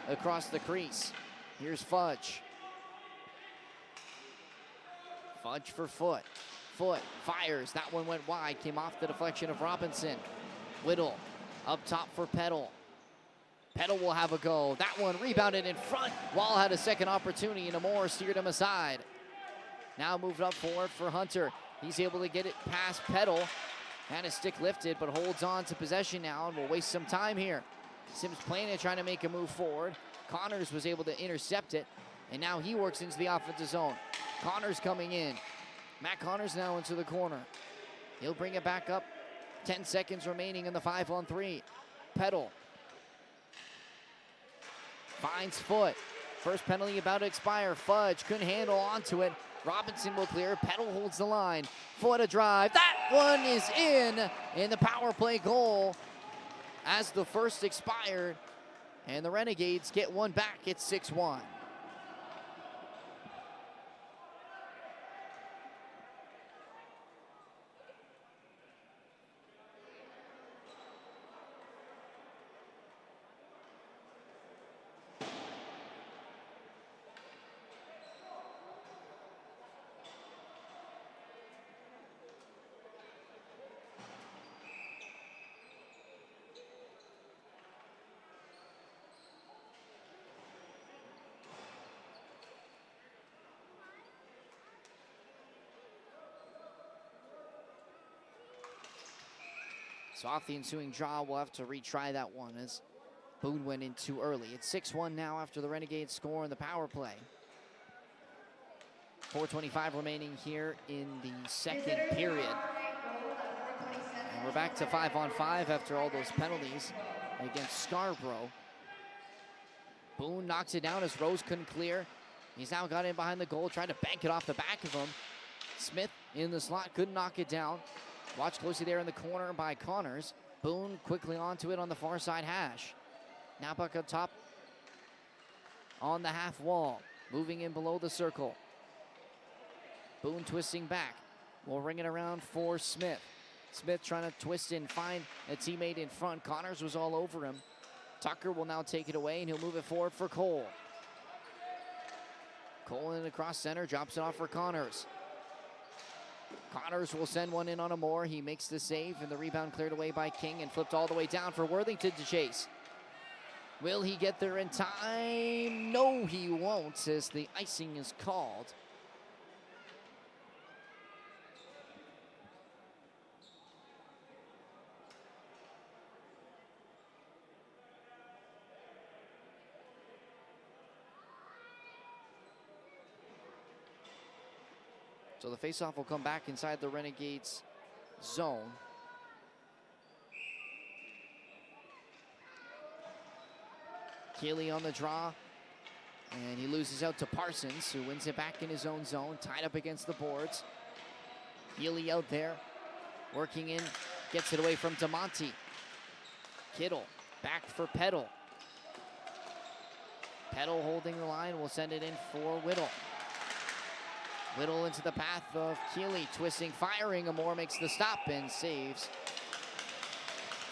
across the crease. Here's Fudge. Fudge for Foot. Foot fires. That one went wide. Came off the deflection of Robinson. Whittle up top for Peddle. Peddle will have a go. That one rebounded in front. Wall had a second opportunity, and Amore steered him aside. Now moved up forward for Hunter. He's able to get it past Peddle. Had his stick lifted, but holds on to possession now and will waste some time here. Sims Plania trying to make a move forward. Connors was able to intercept it, and now he works into the offensive zone. Connors coming in. Matt Connors now into the corner. He'll bring it back up. 10 seconds remaining in the 5-on-3. Peddle finds Foot. First penalty about to expire. Fudge couldn't handle onto it. Robinson will clear. Peddle holds the line. Foot a drive. That one is in the power play goal as the first expired. And the Renegades get one back. It's 6-1. So off the ensuing draw, we'll have to retry that one as Boone went in too early. It's 6-1 now after the Renegades score in the power play. 4:25 remaining here in the second period. And we're back to 5-on-5 after all those penalties against Scarborough. Boone knocks it down as Rose couldn't clear. He's now got in behind the goal, trying to bank it off the back of him. Smith in the slot, couldn't knock it down. Watch closely there in the corner by Connors. Boone quickly onto it on the far side hash. Now puck up top on the half wall, moving in below the circle. Boone twisting back. We'll ring it around for Smith. Smith trying to twist and find a teammate in front. Connors was all over him. Tucker will now take it away, and he'll move it forward for Cole. Cole in across center, drops it off for Connors. Connors will send one in on a Moore. He makes the save, and the rebound cleared away by King and flipped all the way down for Worthington to chase. Will he get there in time? No, he won't, as the icing is called. So the faceoff will come back inside the Renegades zone. Keeley on the draw, and he loses out to Parsons, who wins it back in his own zone, tied up against the boards. Keeley out there, working in, gets it away from DeMonte. Kittle back for Peddle. Peddle holding the line, will send it in for Whittle. Whittle into the path of Keeley, twisting, firing. Amore makes the stop and saves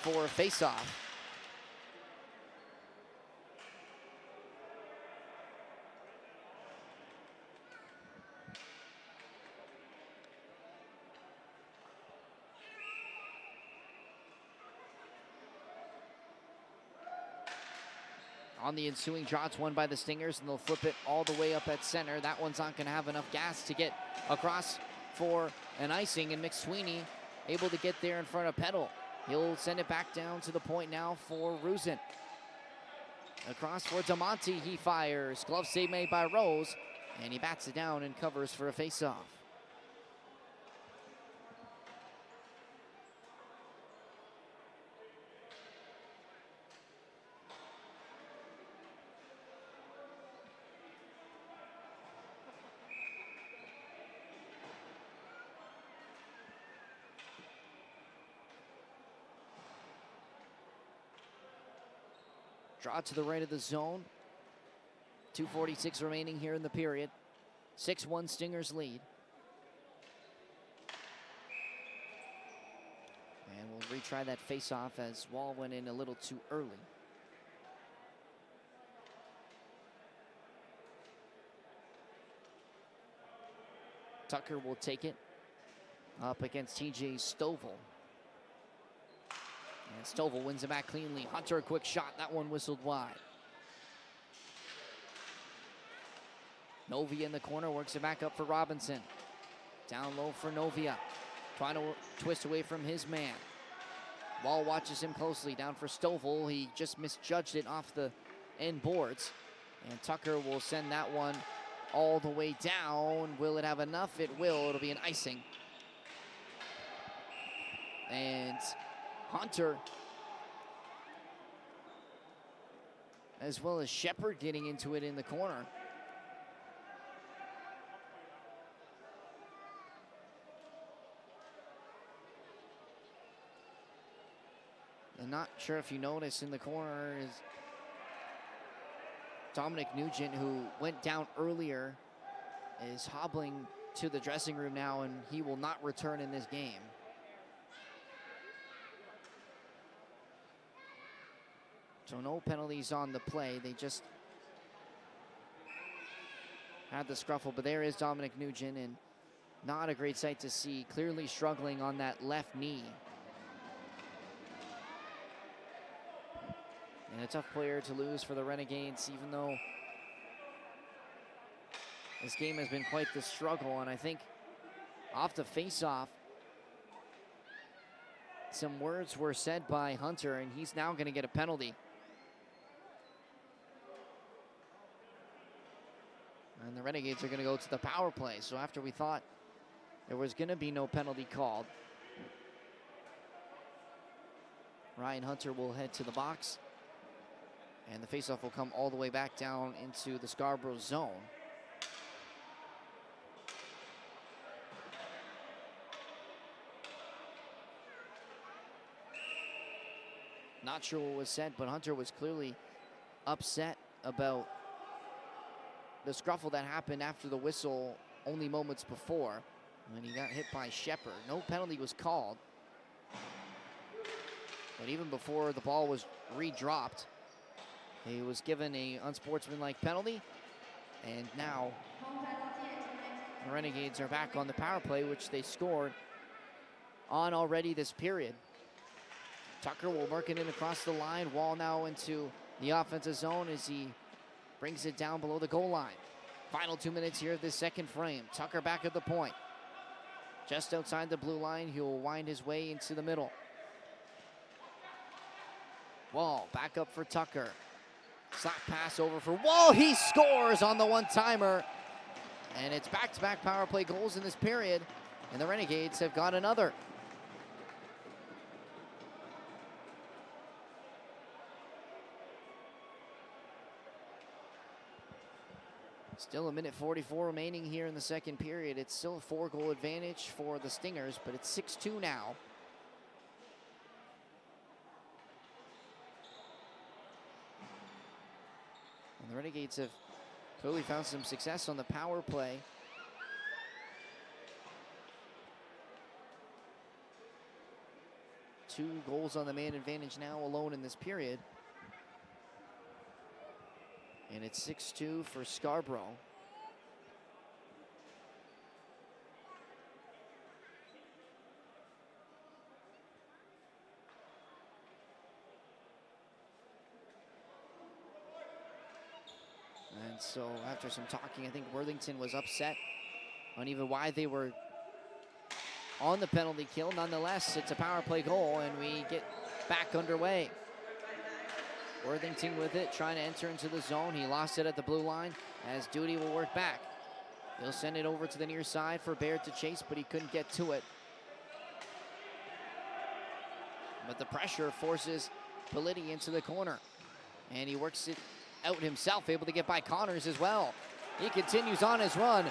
for a faceoff. On the ensuing draw, it's won by the Stingers, and they'll flip it all the way up at center. That one's not going to have enough gas to get across for an icing, and McSweeney able to get there in front of Peddle. He'll send it back down to the point now for Rusin. Across for DeMonte, he fires. Glove save made by Rose, and he bats it down and covers for a faceoff. Draw to the right of the zone. 2:46 remaining here in the period. 6-1 Stingers lead. And we'll retry that face-off as Wall went in a little too early. Tucker will take it up against TJ Stovall. And Stovall wins it back cleanly. Hunter, a quick shot. That one whistled wide. Novia in the corner, works it back up for Robinson. Down low for Novia. Trying to twist away from his man. Wall watches him closely. Down for Stovall. He just misjudged it off the end boards. And Tucker will send that one all the way down. Will it have enough? It will. It'll be an icing. And Hunter, as well as Shepard, getting into it in the corner. I'm not sure if you notice in the corner is Dominic Nugent, who went down earlier, is hobbling to the dressing room now, and he will not return in this game. So no penalties on the play. They just had the scruffle, but there is Dominic Nugent, and not a great sight to see. Clearly struggling on that left knee. And a tough player to lose for the Renegades, even though this game has been quite the struggle. And I think off the face-off, some words were said by Hunter, and he's now going to get a penalty. And the Renegades are going to go to the power play. So after we thought there was going to be no penalty called, Ryan Hunter will head to the box. And the faceoff will come all the way back down into the Scarborough zone. Not sure what was said, but Hunter was clearly upset about the scruffle that happened after the whistle only moments before when he got hit by Shepard. No penalty was called. But even before the ball was re-dropped, he was given a unsportsmanlike penalty. And now the Renegades are back on the power play, which they scored on already this period. Tucker will work it in across the line. Wall now into the offensive zone as he brings it down below the goal line. Final 2 minutes here of this second frame. Tucker back at the point. Just outside the blue line, he'll wind his way into the middle. Wall back up for Tucker. Slap pass over for Wall. He scores on the one-timer. And it's back-to-back power play goals in this period. And the Renegades have got another. Still a minute 44 remaining here in the second period. It's still a 4-goal advantage for the Stingers, but it's 6-2 now. And the Renegades have clearly found some success on the power play. Two goals on the man advantage now alone in this period. And it's 6-2 for Scarborough. And so after some talking, I think Worthington was upset on even why they were on the penalty kill. Nonetheless, it's a power play goal, and we get back underway. Worthington with it, trying to enter into the zone. He lost it at the blue line as Duty will work back. He'll send it over to the near side for Baird to chase, but he couldn't get to it. But the pressure forces Politti into the corner. And he works it out himself, able to get by Connors as well. He continues on his run.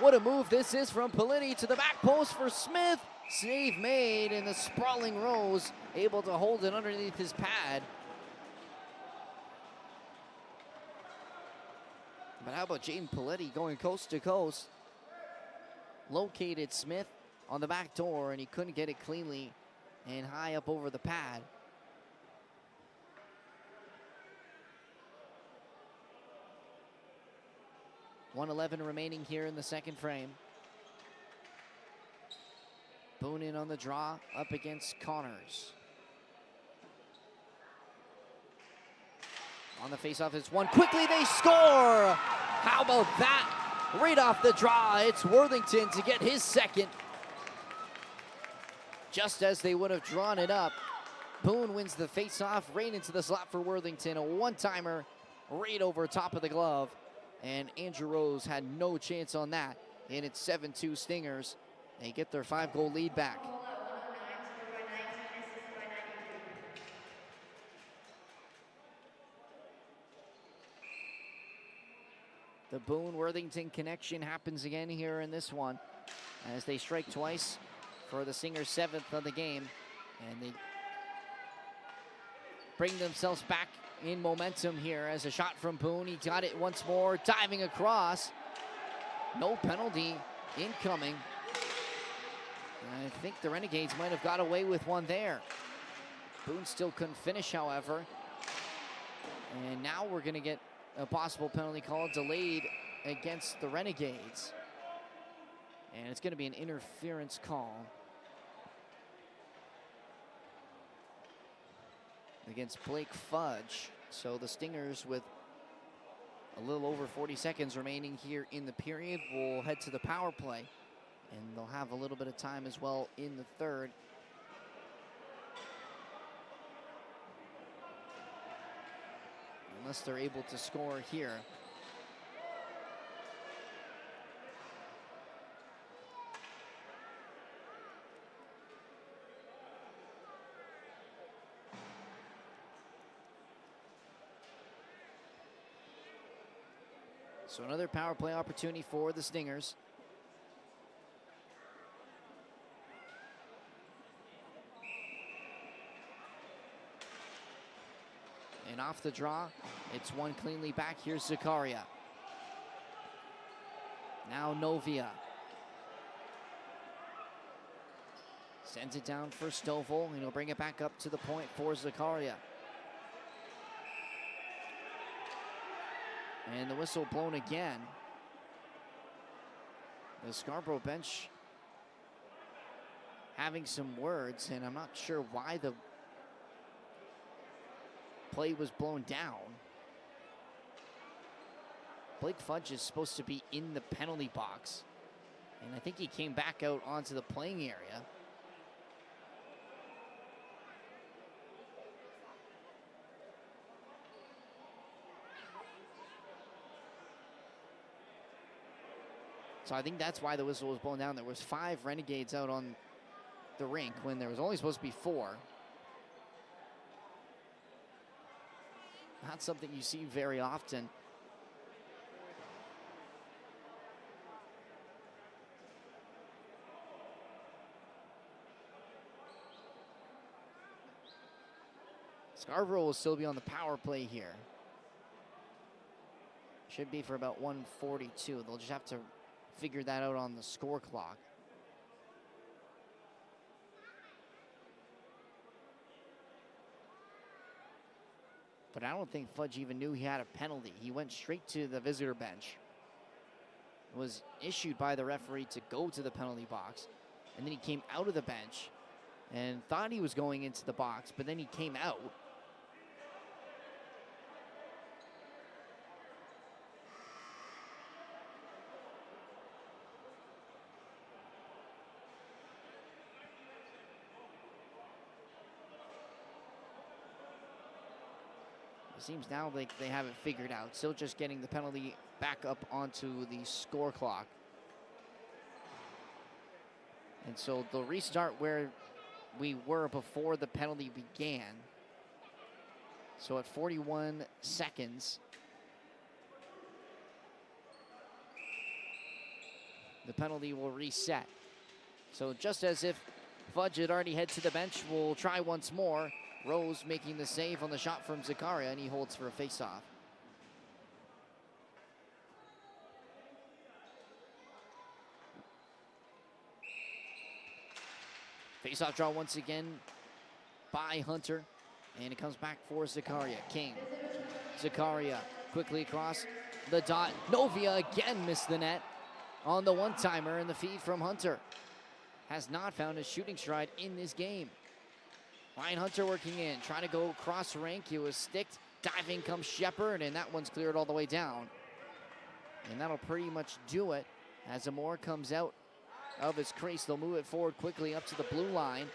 What a move this is from Politti to the back post for Smith. Save made, and the sprawling Rose able to hold it underneath his pad. But how about Jaden Politti going coast to coast? Located Smith on the back door, and he couldn't get it cleanly and high up over the pad. .111 remaining here in the second frame. Boone in on the draw, up against Connors. On the faceoff, it's one. Quickly, they score! How about that? Right off the draw, it's Worthington to get his second. Just as they would have drawn it up, Boone wins the faceoff right into the slot for Worthington. A one-timer right over top of the glove. And Andrew Rose had no chance on that. And it's 7-2 Stingers. They get their 5-goal lead back. The Boone-Worthington connection happens again here in this one as they strike twice for the Stingers' 7th of the game. And they bring themselves back in momentum here as a shot from Boone. He got it once more, diving across. No penalty incoming. I think the Renegades might have got away with one there. Boone still couldn't finish, however. And now we're going to get a possible penalty call delayed against the Renegades. And it's going to be an interference call against Blake Fudge. So the Stingers, with a little over 40 seconds remaining here in the period, will head to the power play. And they'll have a little bit of time as well in the third unless they're able to score here. So another power play opportunity for the Stingers. And off the draw, it's one cleanly back. Here's Zakaria. Now Novia. Sends it down for Stovall, and he'll bring it back up to the point for Zakaria. And the whistle blown again. The Scarborough bench having some words, and I'm not sure why the play was blown down. Blake Fudge is supposed to be in the penalty box, and I think he came back out onto the playing area. So I think that's why the whistle was blown down. There was 5 Renegades out on the rink when there was only supposed to be 4. Not something you see very often. Scarborough will still be on the power play here. Should be for about 1:42. They'll just have to figure that out on the score clock. But I don't think Fudge even knew he had a penalty. He went straight to the visitor bench. It was issued by the referee to go to the penalty box. And then he came out of the bench and thought he was going into the box, but then he came out. Seems now like they have it figured out. Still just getting the penalty back up onto the score clock. And so they'll restart where we were before the penalty began. So at 41 seconds, the penalty will reset. So just as if Fudge had already head to the bench, we'll try once more. Rose making the save on the shot from Zakaria, and he holds for a face-off. Face-off draw once again by Hunter, and it comes back for Zakaria. King, Zakaria quickly across the dot. Novia again missed the net on the one-timer, and the feed from Hunter has not found his shooting stride in this game. Ryan Hunter working in, trying to go cross rank. He was sticked. Diving comes Shepard, and that one's cleared all the way down. And that'll pretty much do it. As Amore comes out of his crease, they'll move it forward quickly up to the blue line.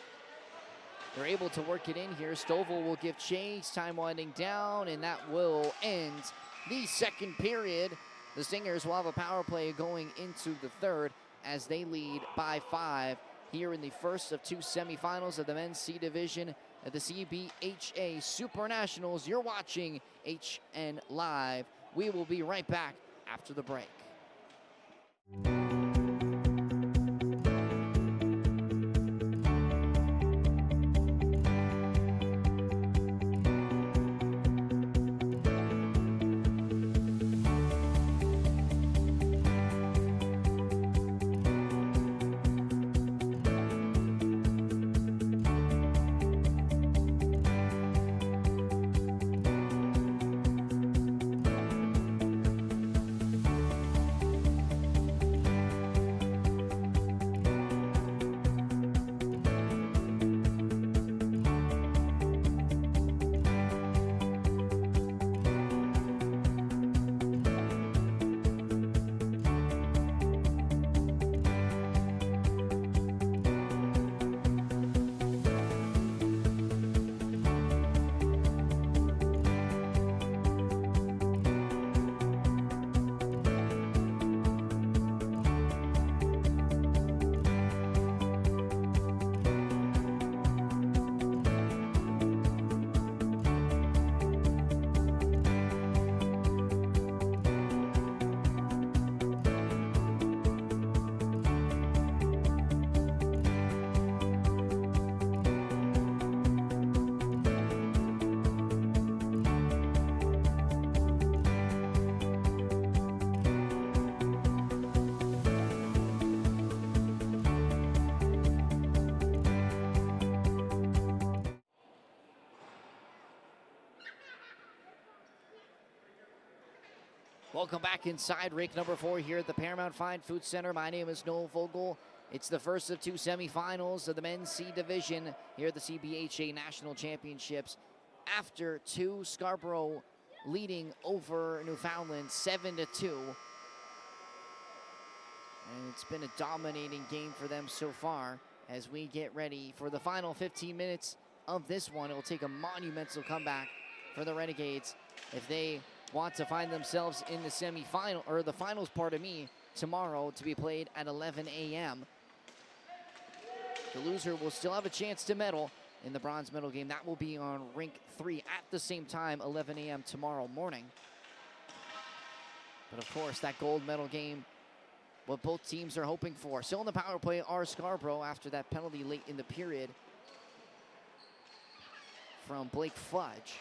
They're able to work it in here. Stovall will give chase. Time winding down, and that will end the second period. The Stingers will have a power play going into the third as they lead by 5. Here in the first of 2 semifinals of the men's C division at the CBHA Super Nationals. You're watching HN Live. We will be right back after the break. Welcome back inside rink number 4 here at the Paramount Fine Food Center. My name is Noel Vogel. It's the first of 2 semifinals of the men's C division here at the CBHA National Championships. After 2, Scarborough leading over Newfoundland 7-2. And it's been a dominating game for them so far as we get ready for the final 15 minutes of this one. It will take a monumental comeback for the Renegades if they want to find themselves in the semifinal, or the finals, pardon me, tomorrow, to be played at 11 a.m. The loser will still have a chance to medal in the bronze medal game. That will be on rink 3 at the same time, 11 a.m. tomorrow morning. But of course, that gold medal game, what both teams are hoping for. Still in the power play are Scarborough after that penalty late in the period from Blake Fudge.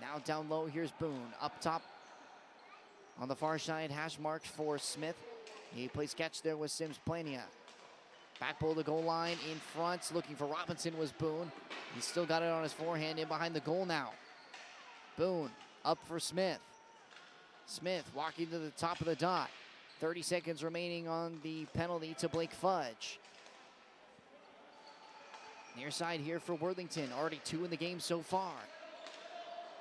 Now down low, here's Boone. Up top on the far side, hash marks for Smith. He plays catch there with Sims Plania. Back pull the goal line in front, looking for Robinson was Boone. He's still got it on his forehand in behind the goal now. Boone up for Smith. Smith walking to the top of the dot. 30 seconds remaining on the penalty to Blake Fudge. Near side here for Worthington. Already 2 in the game so far.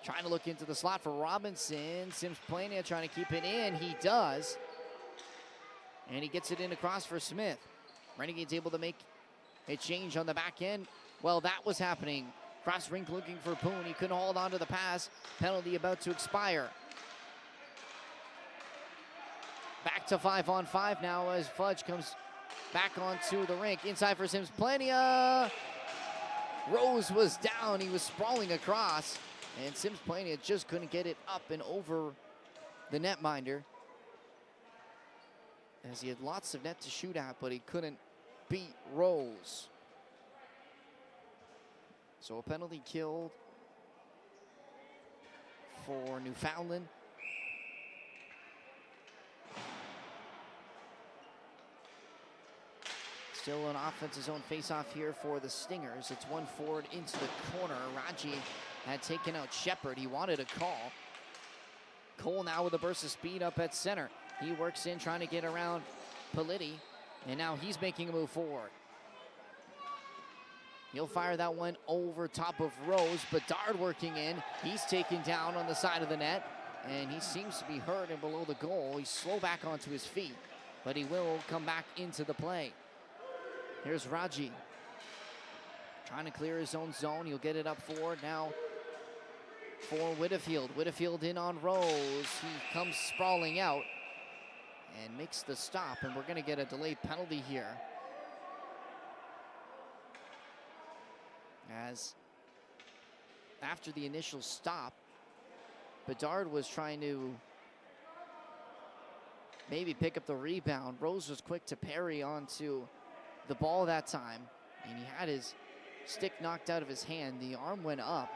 Trying to look into the slot for Robinson. Sims Plania trying to keep it in. He does. And he gets it in across for Smith. Renegades able to make a change on the back end. Well, that was happening. Cross rink looking for Boone. He couldn't hold on to the pass. Penalty about to expire. Back to 5-on-5 now as Fudge comes back onto the rink. Inside for Sims Plania. Rose was down. He was sprawling across. And Sims Plania just couldn't get it up and over the netminder, as he had lots of net to shoot at, but he couldn't beat Rose. So a penalty killed for Newfoundland. Still an offensive zone face-off here for the Stingers. It's one forward into the corner. Raji had taken out Shepard. He wanted a call. Cole now with a burst of speed up at center. He works in trying to get around Politi, and now he's making a move forward. He'll fire that one over top of Rose. Bedard working in. He's taken down on the side of the net, and he seems to be hurt and below the goal. He's slow back onto his feet, but he will come back into the play. Here's Raji. Trying to clear his own zone. He'll get it up forward now for Whitfield. Whitfield in on Rose. He comes sprawling out and makes the stop, and we're going to get a delayed penalty here, as after the initial stop, Bedard was trying to maybe pick up the rebound. Rose was quick to parry onto the ball that time, and he had his stick knocked out of his hand. The arm went up.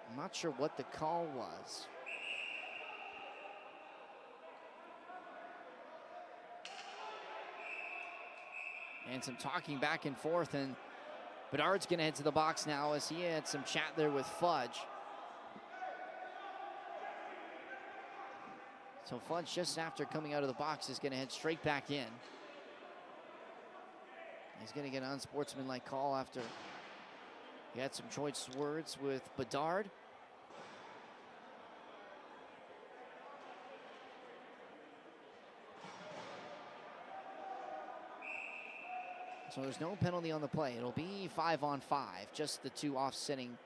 I'm not sure what the call was. And some talking back and forth, and Bedard's gonna head to the box now as he had some chat there with Fudge. So Fudge, just after coming out of the box, is gonna head straight back in. He's gonna get an unsportsmanlike call after he had some choice words with Bedard. So there's no penalty on the play. It'll be 5-on-5, just the 2 offsetting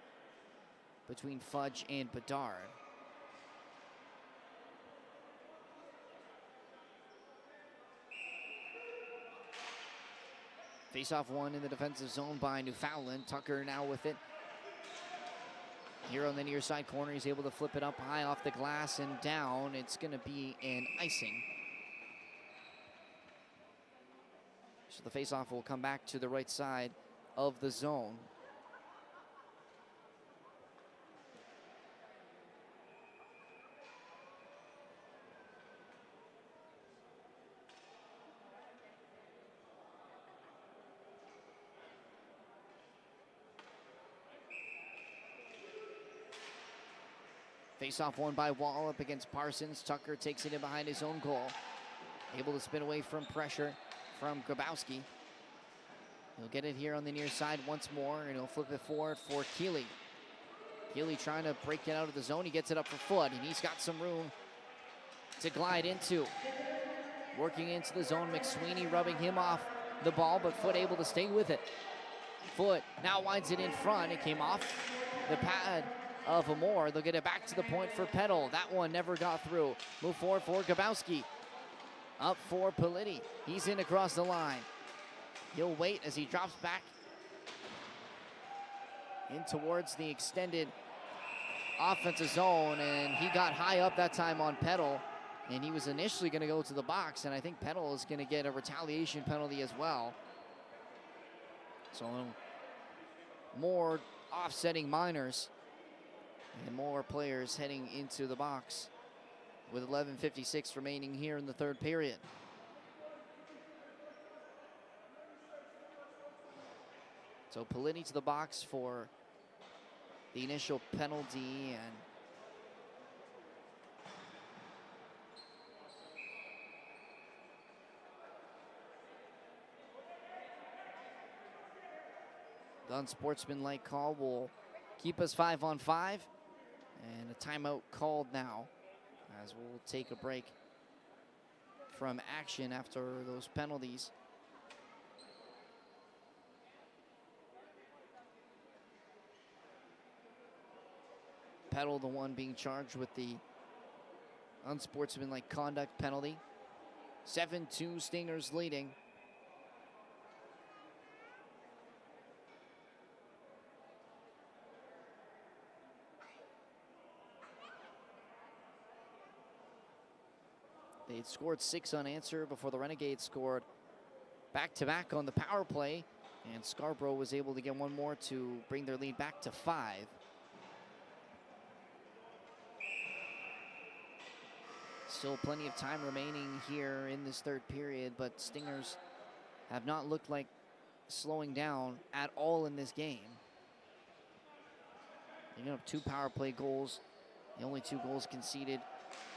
between Fudge and Bedard. Face-off one in the defensive zone by Newfoundland. Tucker now with it. Here on the near side corner, he's able to flip it up high off the glass and down. It's going to be an icing. So the face-off will come back to the right side of the zone. Face-off won by Wall up against Parsons. Tucker takes it in behind his own goal. Able to spin away from pressure from Grabowski. He'll get it here on the near side once more, and he'll flip it forward for Keeley. Keeley trying to break it out of the zone. He gets it up for Foot, and he's got some room to glide into. Working into the zone, McSweeney rubbing him off the ball, but Foot able to stay with it. Foot now winds it in front. It came off the pad of Amore. They'll get it back to the point for Petal. That one never got through. Move forward for Grabowski. Up for Politi. He's in across the line. He'll wait as he drops back in towards the extended offensive zone, and he got high up that time on Petal, and he was initially going to go to the box, and I think Petal is going to get a retaliation penalty as well. So more offsetting minors and more players heading into the box with 11:56 remaining here in the third period. So Politi to the box for the initial penalty, and the unsportsmanlike call will keep us 5-on-5, and a timeout called now as we'll take a break from action after those penalties. Petal, the one being charged with the unsportsmanlike conduct penalty. 7-2 Stingers leading. They'd scored 6 unanswered before the Renegades scored back-to-back on the power play, and Scarborough was able to get one more to bring their lead back to 5. Still plenty of time remaining here in this third period, but Stingers have not looked like slowing down at all in this game. They have 2 power play goals, the only 2 goals conceded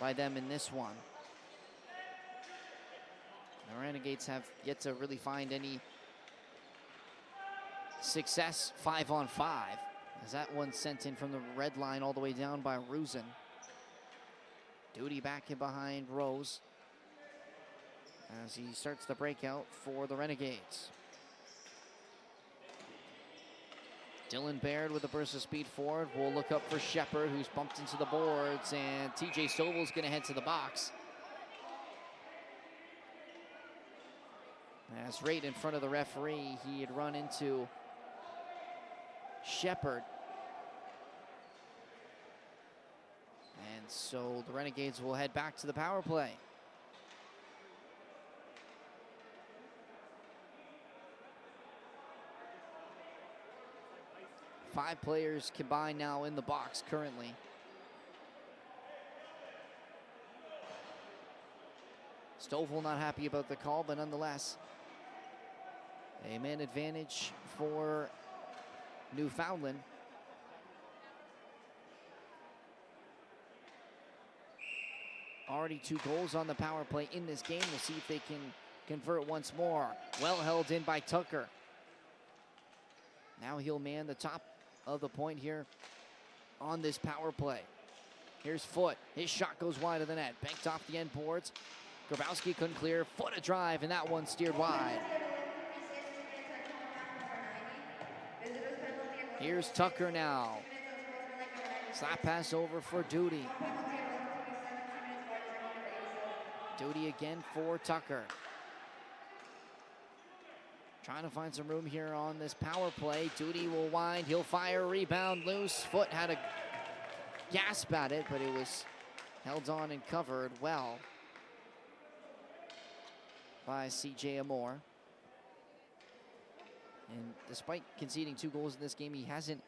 by them in this one. The Renegades have yet to really find any success 5-on-5, as that one sent in from the red line all the way down by Rusin. Duty back in behind Rose as he starts the breakout for the Renegades. Dylan Baird with a burst of speed forward. We'll look up for Shepard, who's bumped into the boards, and TJ Stovall's going to head to the box. As right in front of the referee, he had run into Shepard. And so the Renegades will head back to the power play. Five players combined now in the box currently. Stovall not happy about the call, but nonetheless, a man advantage for Newfoundland. Already 2 goals on the power play in this game. We'll see if they can convert once more. Well held in by Tucker. Now he'll man the top of the point here on this power play. Here's Foot. His shot goes wide of the net. Banked off the end boards. Grabowski couldn't clear. Foot a drive, and that one steered wide. Here's Tucker now. Slap pass over for Duty. Duty again for Tucker. Trying to find some room here on this power play. Duty will wind. He'll fire. Rebound loose. Foot had a gasp at it, but it was held on and covered well by C.J. Amore. And despite conceding 2 goals in this game, he hasn't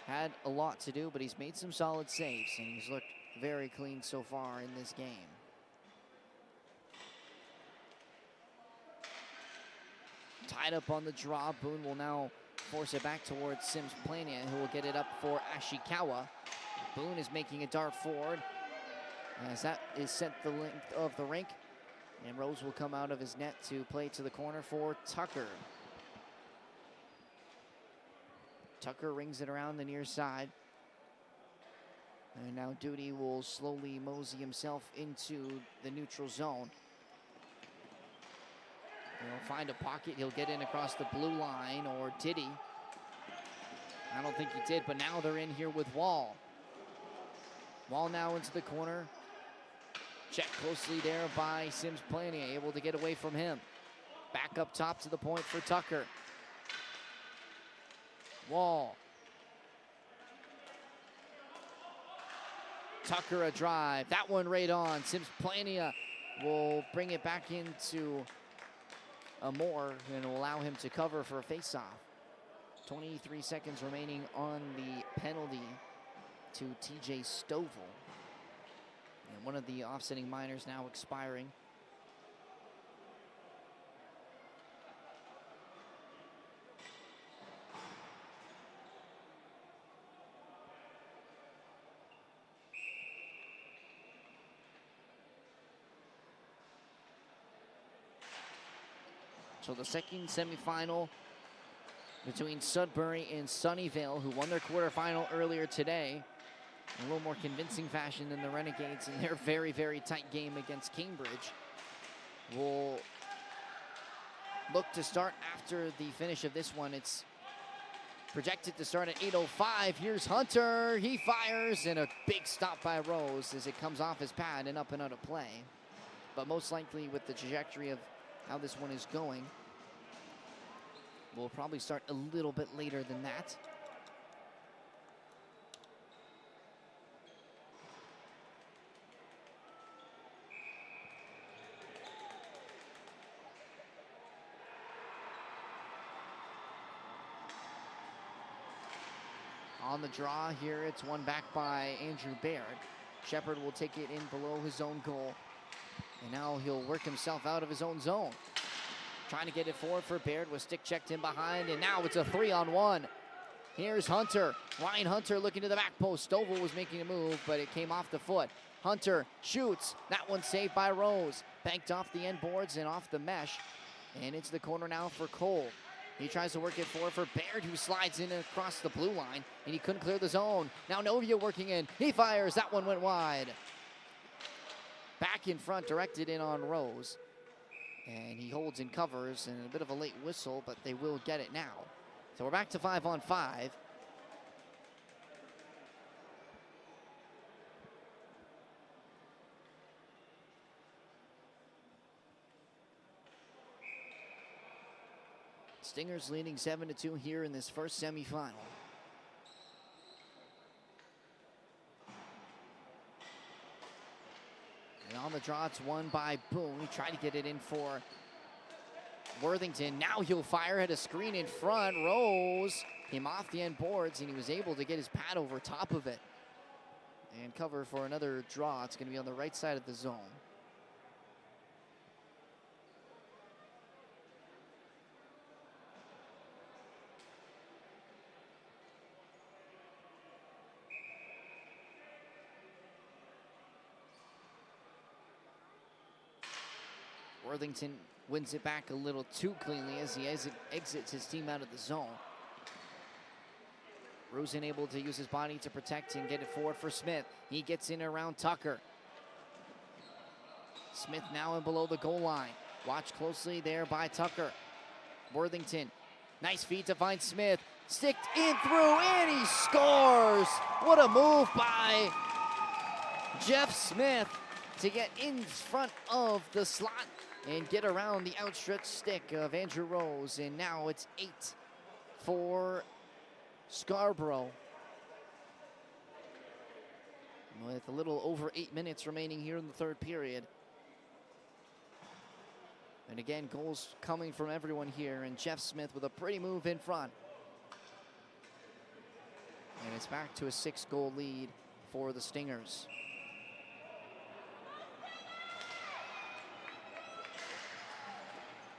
had a lot to do, but he's made some solid saves, and he's looked very clean so far in this game. Tied up on the draw. Boone will now force it back towards Sims Plania, who will get it up for Ashikawa. Boone is making a dart forward as that is sent the length of the rink. And Rose will come out of his net to play to the corner for Tucker. Tucker rings it around the near side. And now Duty will slowly mosey himself into the neutral zone. He'll find a pocket. He'll get in across the blue line, or did he? I don't think he did, but now they're in here with Wall. Wall now into the corner. Checked closely there by Sims Plania, able to get away from him. Back up top to the point for Tucker. Wall. Tucker a drive. That one right on. Sims Plania will bring it back into Amore and will allow him to cover for a face-off. 23 seconds remaining on the penalty to TJ Stovall. And one of the offsetting minors now expiring. So the second semifinal between Sudbury and Sunnyvale, who won their quarterfinal earlier today in a little more convincing fashion than the Renegades in their very, very tight game against Cambridge, will look to start after the finish of this one. It's projected to start at 8:05. Here's Hunter. He fires, and a big stop by Rose as it comes off his pad and up and out of play. But most likely, with the trajectory of how this one is going, we'll probably start a little bit later than that. On the draw here, it's one back by Andrew Baird. Shepard will take it in below his own goal. And now he'll work himself out of his own zone. Trying to get it forward for Baird, was stick checked in behind, and now it's a 3-on-1. Here's Hunter. Ryan Hunter looking to the back post. Stovall was making a move, but it came off the foot. Hunter shoots. That one saved by Rose. Banked off the end boards and off the mesh. And it's the corner now for Cole. He tries to work it forward for Baird, who slides in across the blue line, and he couldn't clear the zone. Now Novia working in. He fires. That one went wide. Back in front, directed in on Rose. And he holds and covers, and a bit of a late whistle, but they will get it now. So we're back to 5-on-5. Stingers leading 7-2 here in this first semifinal. And on the draw, it's won by Boone. He tried to get it in for Worthington. Now he'll fire at a screen in front. Rose came off the end boards, and he was able to get his pad over top of it and cover for another draw. It's going to be on the right side of the zone. Worthington wins it back a little too cleanly as he exits his team out of the zone. Rosen able to use his body to protect and get it forward for Smith. He gets in around Tucker. Smith now in below the goal line. Watch closely there by Tucker. Worthington, nice feed to find Smith. Sticked in through, and he scores! What a move by Jeff Smith to get in front of the slot and get around the outstretched stick of Andrew Rose. And now it's 8 for Scarborough, with a little over 8 minutes remaining here in the third period. And again, goals coming from everyone here, and Jeff Smith with a pretty move in front. And it's back to a 6-goal lead for the Stingers.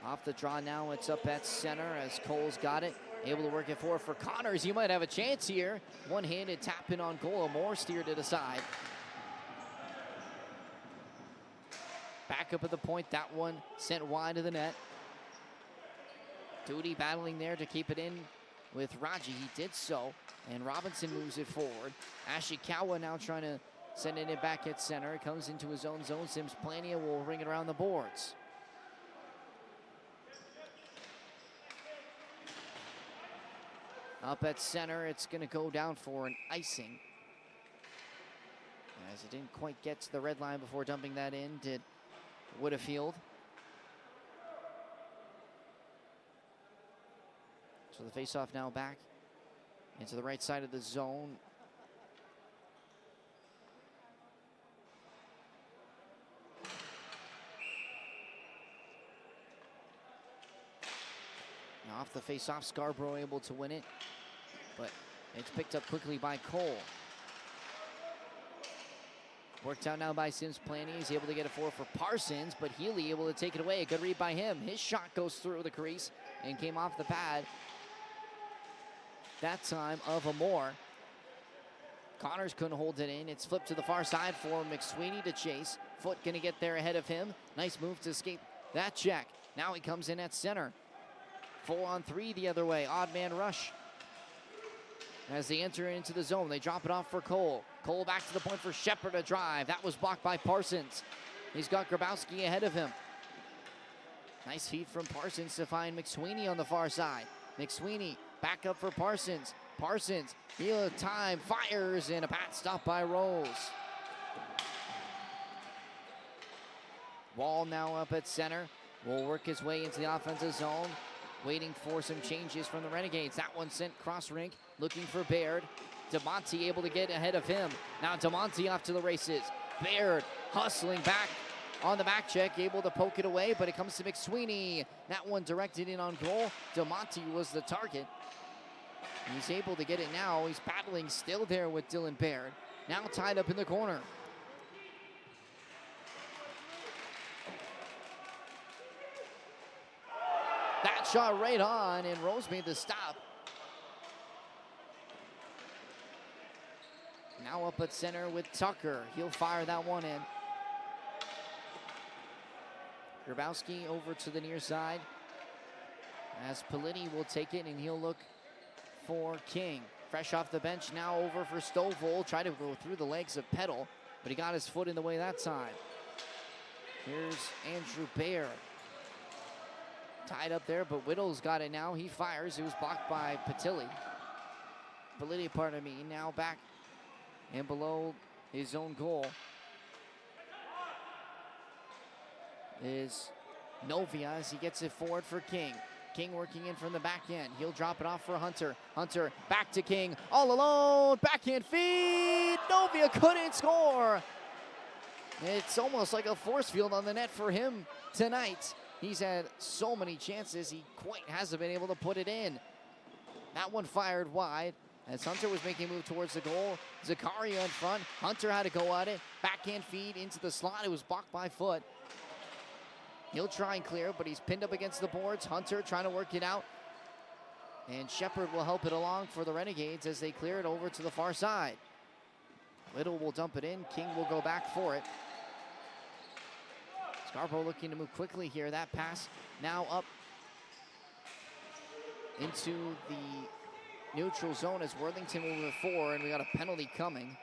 Off the draw now, it's up at center as Cole's got it. able to work it forward for Connors. He might have a chance here. One-handed tap in on goal. Moore steered it aside. Back up at the point. That one sent wide of the net. Duty battling there to keep it in with Raji. He did so, and Robinson moves it forward. Ashikawa now trying to send it back at center. It comes into his own zone. Sims Plania will ring it around the boards. Up at center, it's going to go down for an icing. As it didn't quite get to the red line before dumping that in, did Woodfield. So the faceoff now back into the right side of the zone. Now off the faceoff, Scarborough able to win it, but it's picked up quickly by Cole. Worked out now by Sims Planny. He's able to get it forward for Parsons, but Healy able to take it away. A good read by him. His shot goes through the crease and came off the pad. That time of Amore. Connors couldn't hold it in. It's flipped to the far side for McSweeney to chase. Foot gonna get there ahead of him. Nice move to escape that check. Now he comes in at center. 4-on-3 the other way. Odd man rush. As they enter into the zone, they drop it off for Cole. Cole back to the point for Shepard to drive. That was blocked by Parsons. He's got Grabowski ahead of him. Nice feed from Parsons to find McSweeney on the far side. McSweeney back up for Parsons. Parsons, heel of time, fires, and a pat stop by Rose. Wall now up at center. Will work his way into the offensive zone. Waiting for some changes from the Renegades. That one sent cross rink, looking for Baird. DeMonte able to get ahead of him. Now DeMonte off to the races. Baird hustling back on the back check, able to poke it away, but it comes to McSweeney. That one directed in on goal. DeMonte was the target. He's able to get it now. He's battling still there with Dylan Baird. Now tied up in the corner. That shot right on, and Rose made the stop. Now up at center with Tucker. He'll fire that one in. Grabowski over to the near side. As Politi will take it, and he'll look for King. Fresh off the bench, now over for Stovall. Tried to go through the legs of Petal, but he got his foot in the way that time. Here's Andrew Baird. Tied up there, but Whittle's got it now. He fires. It was blocked by Politi, pardon me. Now back and below his own goal is Novia as he gets it forward for King. King working in from the back end. He'll drop it off for Hunter. Hunter back to King. All alone. Backhand feed. Novia couldn't score. It's almost like a force field on the net for him tonight. He's had so many chances, he quite hasn't been able to put it in. That one fired wide as Hunter was making a move towards the goal. Zakaria in front. Hunter had to go at it. Backhand feed into the slot. It was blocked by Foot. He'll try and clear, but he's pinned up against the boards. Hunter trying to work it out. And Shepard will help it along for the Renegades as they clear it over to the far side. Little will dump it in. King will go back for it. Scarborough looking to move quickly here. That pass now up into the neutral zone as Worthington will move forward, and we got a penalty coming.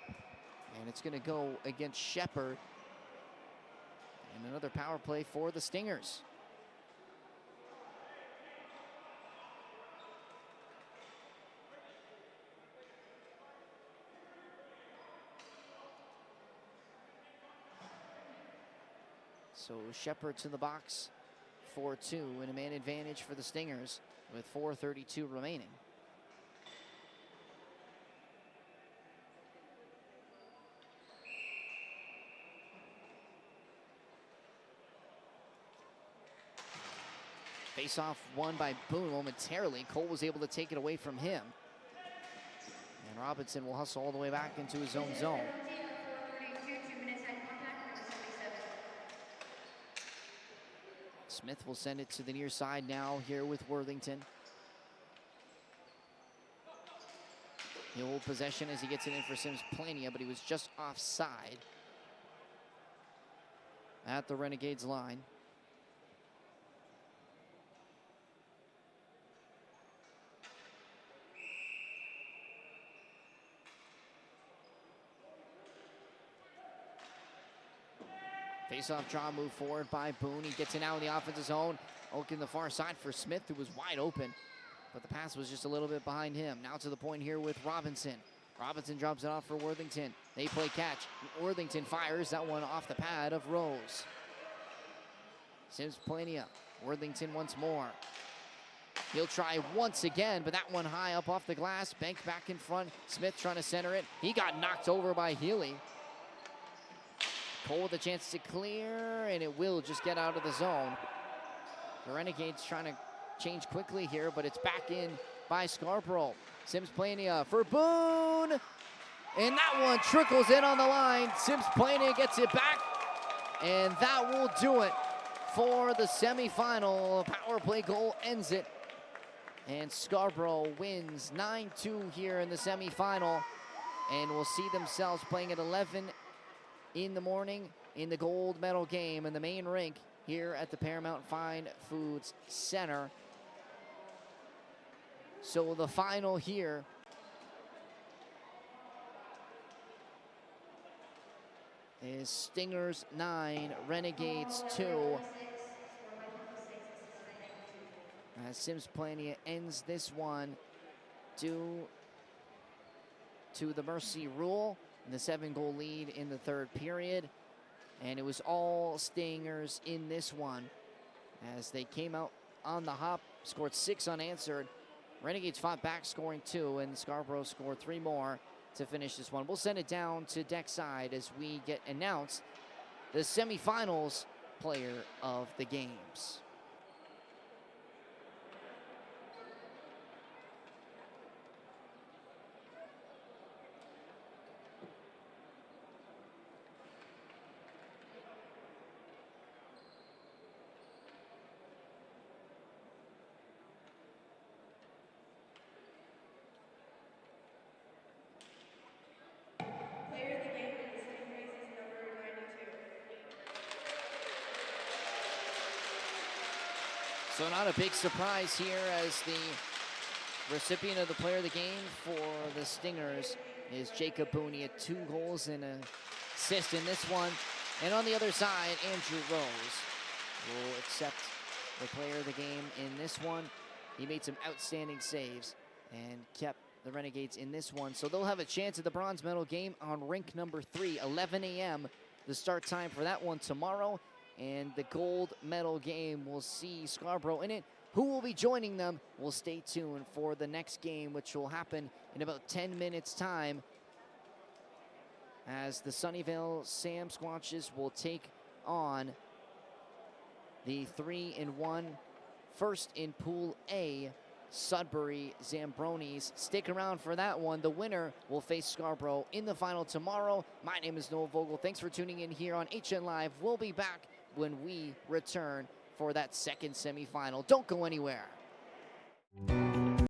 And it's going to go against Shepard. And another power play for the Stingers. So Shepard to the box, 4-2, and a man advantage for the Stingers with 4:32 remaining. Face-off won by Boone momentarily. Cole was able to take it away from him. And Robinson will hustle all the way back into his own zone. Smith will send it to the near side now here with Worthington. He'll hold possession as he gets it in for Sims Plania, but he was just offside at the Renegades line. Face-off draw, move forward by Boone. He gets it out in the offensive zone. Oak in the far side for Smith, who was wide open, but the pass was just a little bit behind him. Now to the point here with Robinson. Robinson drops it off for Worthington. They play catch. Worthington fires that one off the pad of Rose. Sims Plania. Worthington once more. He'll try once again, but that one high up off the glass. Banked back in front. Smith trying to center it. He got knocked over by Healy. Cole with a chance to clear, and it will just get out of the zone. The Renegades trying to change quickly here, but it's back in by Scarborough. Sims Plania for Boone, and that one trickles in on the line. Sims Plania gets it back, and that will do it for the semifinal. Power play goal ends it, and Scarborough wins 9-2 here in the semifinal, and will see themselves playing at 11 in the morning in the gold medal game in the main rink here at the Paramount Fine Foods Center. So the final here is Stingers 9, Renegades 2. As Sims Plania ends this one due to the mercy rule. The 7-goal lead in the third period, and it was all Stingers in this one as they came out on the hop, scored 6 unanswered. Renegades fought back, scoring 2, and Scarborough scored 3 more to finish this one. We'll send it down to deck side as we get announced the semifinals player of the games. Player of the game for the Stingrays is number 92. So not a big surprise here as the recipient of the player of the game for the Stingers is Jacob Boone. He had 2 goals and an assist in this one. And on the other side, Andrew Rose will accept the player of the game in this one. He made some outstanding saves and kept the Renegades in this one. So they'll have a chance at the bronze medal game on rink number 3, 11 a.m. The start time for that one tomorrow. And the gold medal game will see Scarborough in it. Who will be joining them? We'll stay tuned for the next game, which will happen in about 10 minutes' time, as the Sunnyvale Sam Squatches will take on the 3-1 first in Pool A, Sudbury Zambronis. Stick around for that one. The winner will face Scarborough in the final tomorrow. My name is Noah Vogel. Thanks for tuning in here on HN Live. We'll be back when we return for that second semifinal. Don't go anywhere.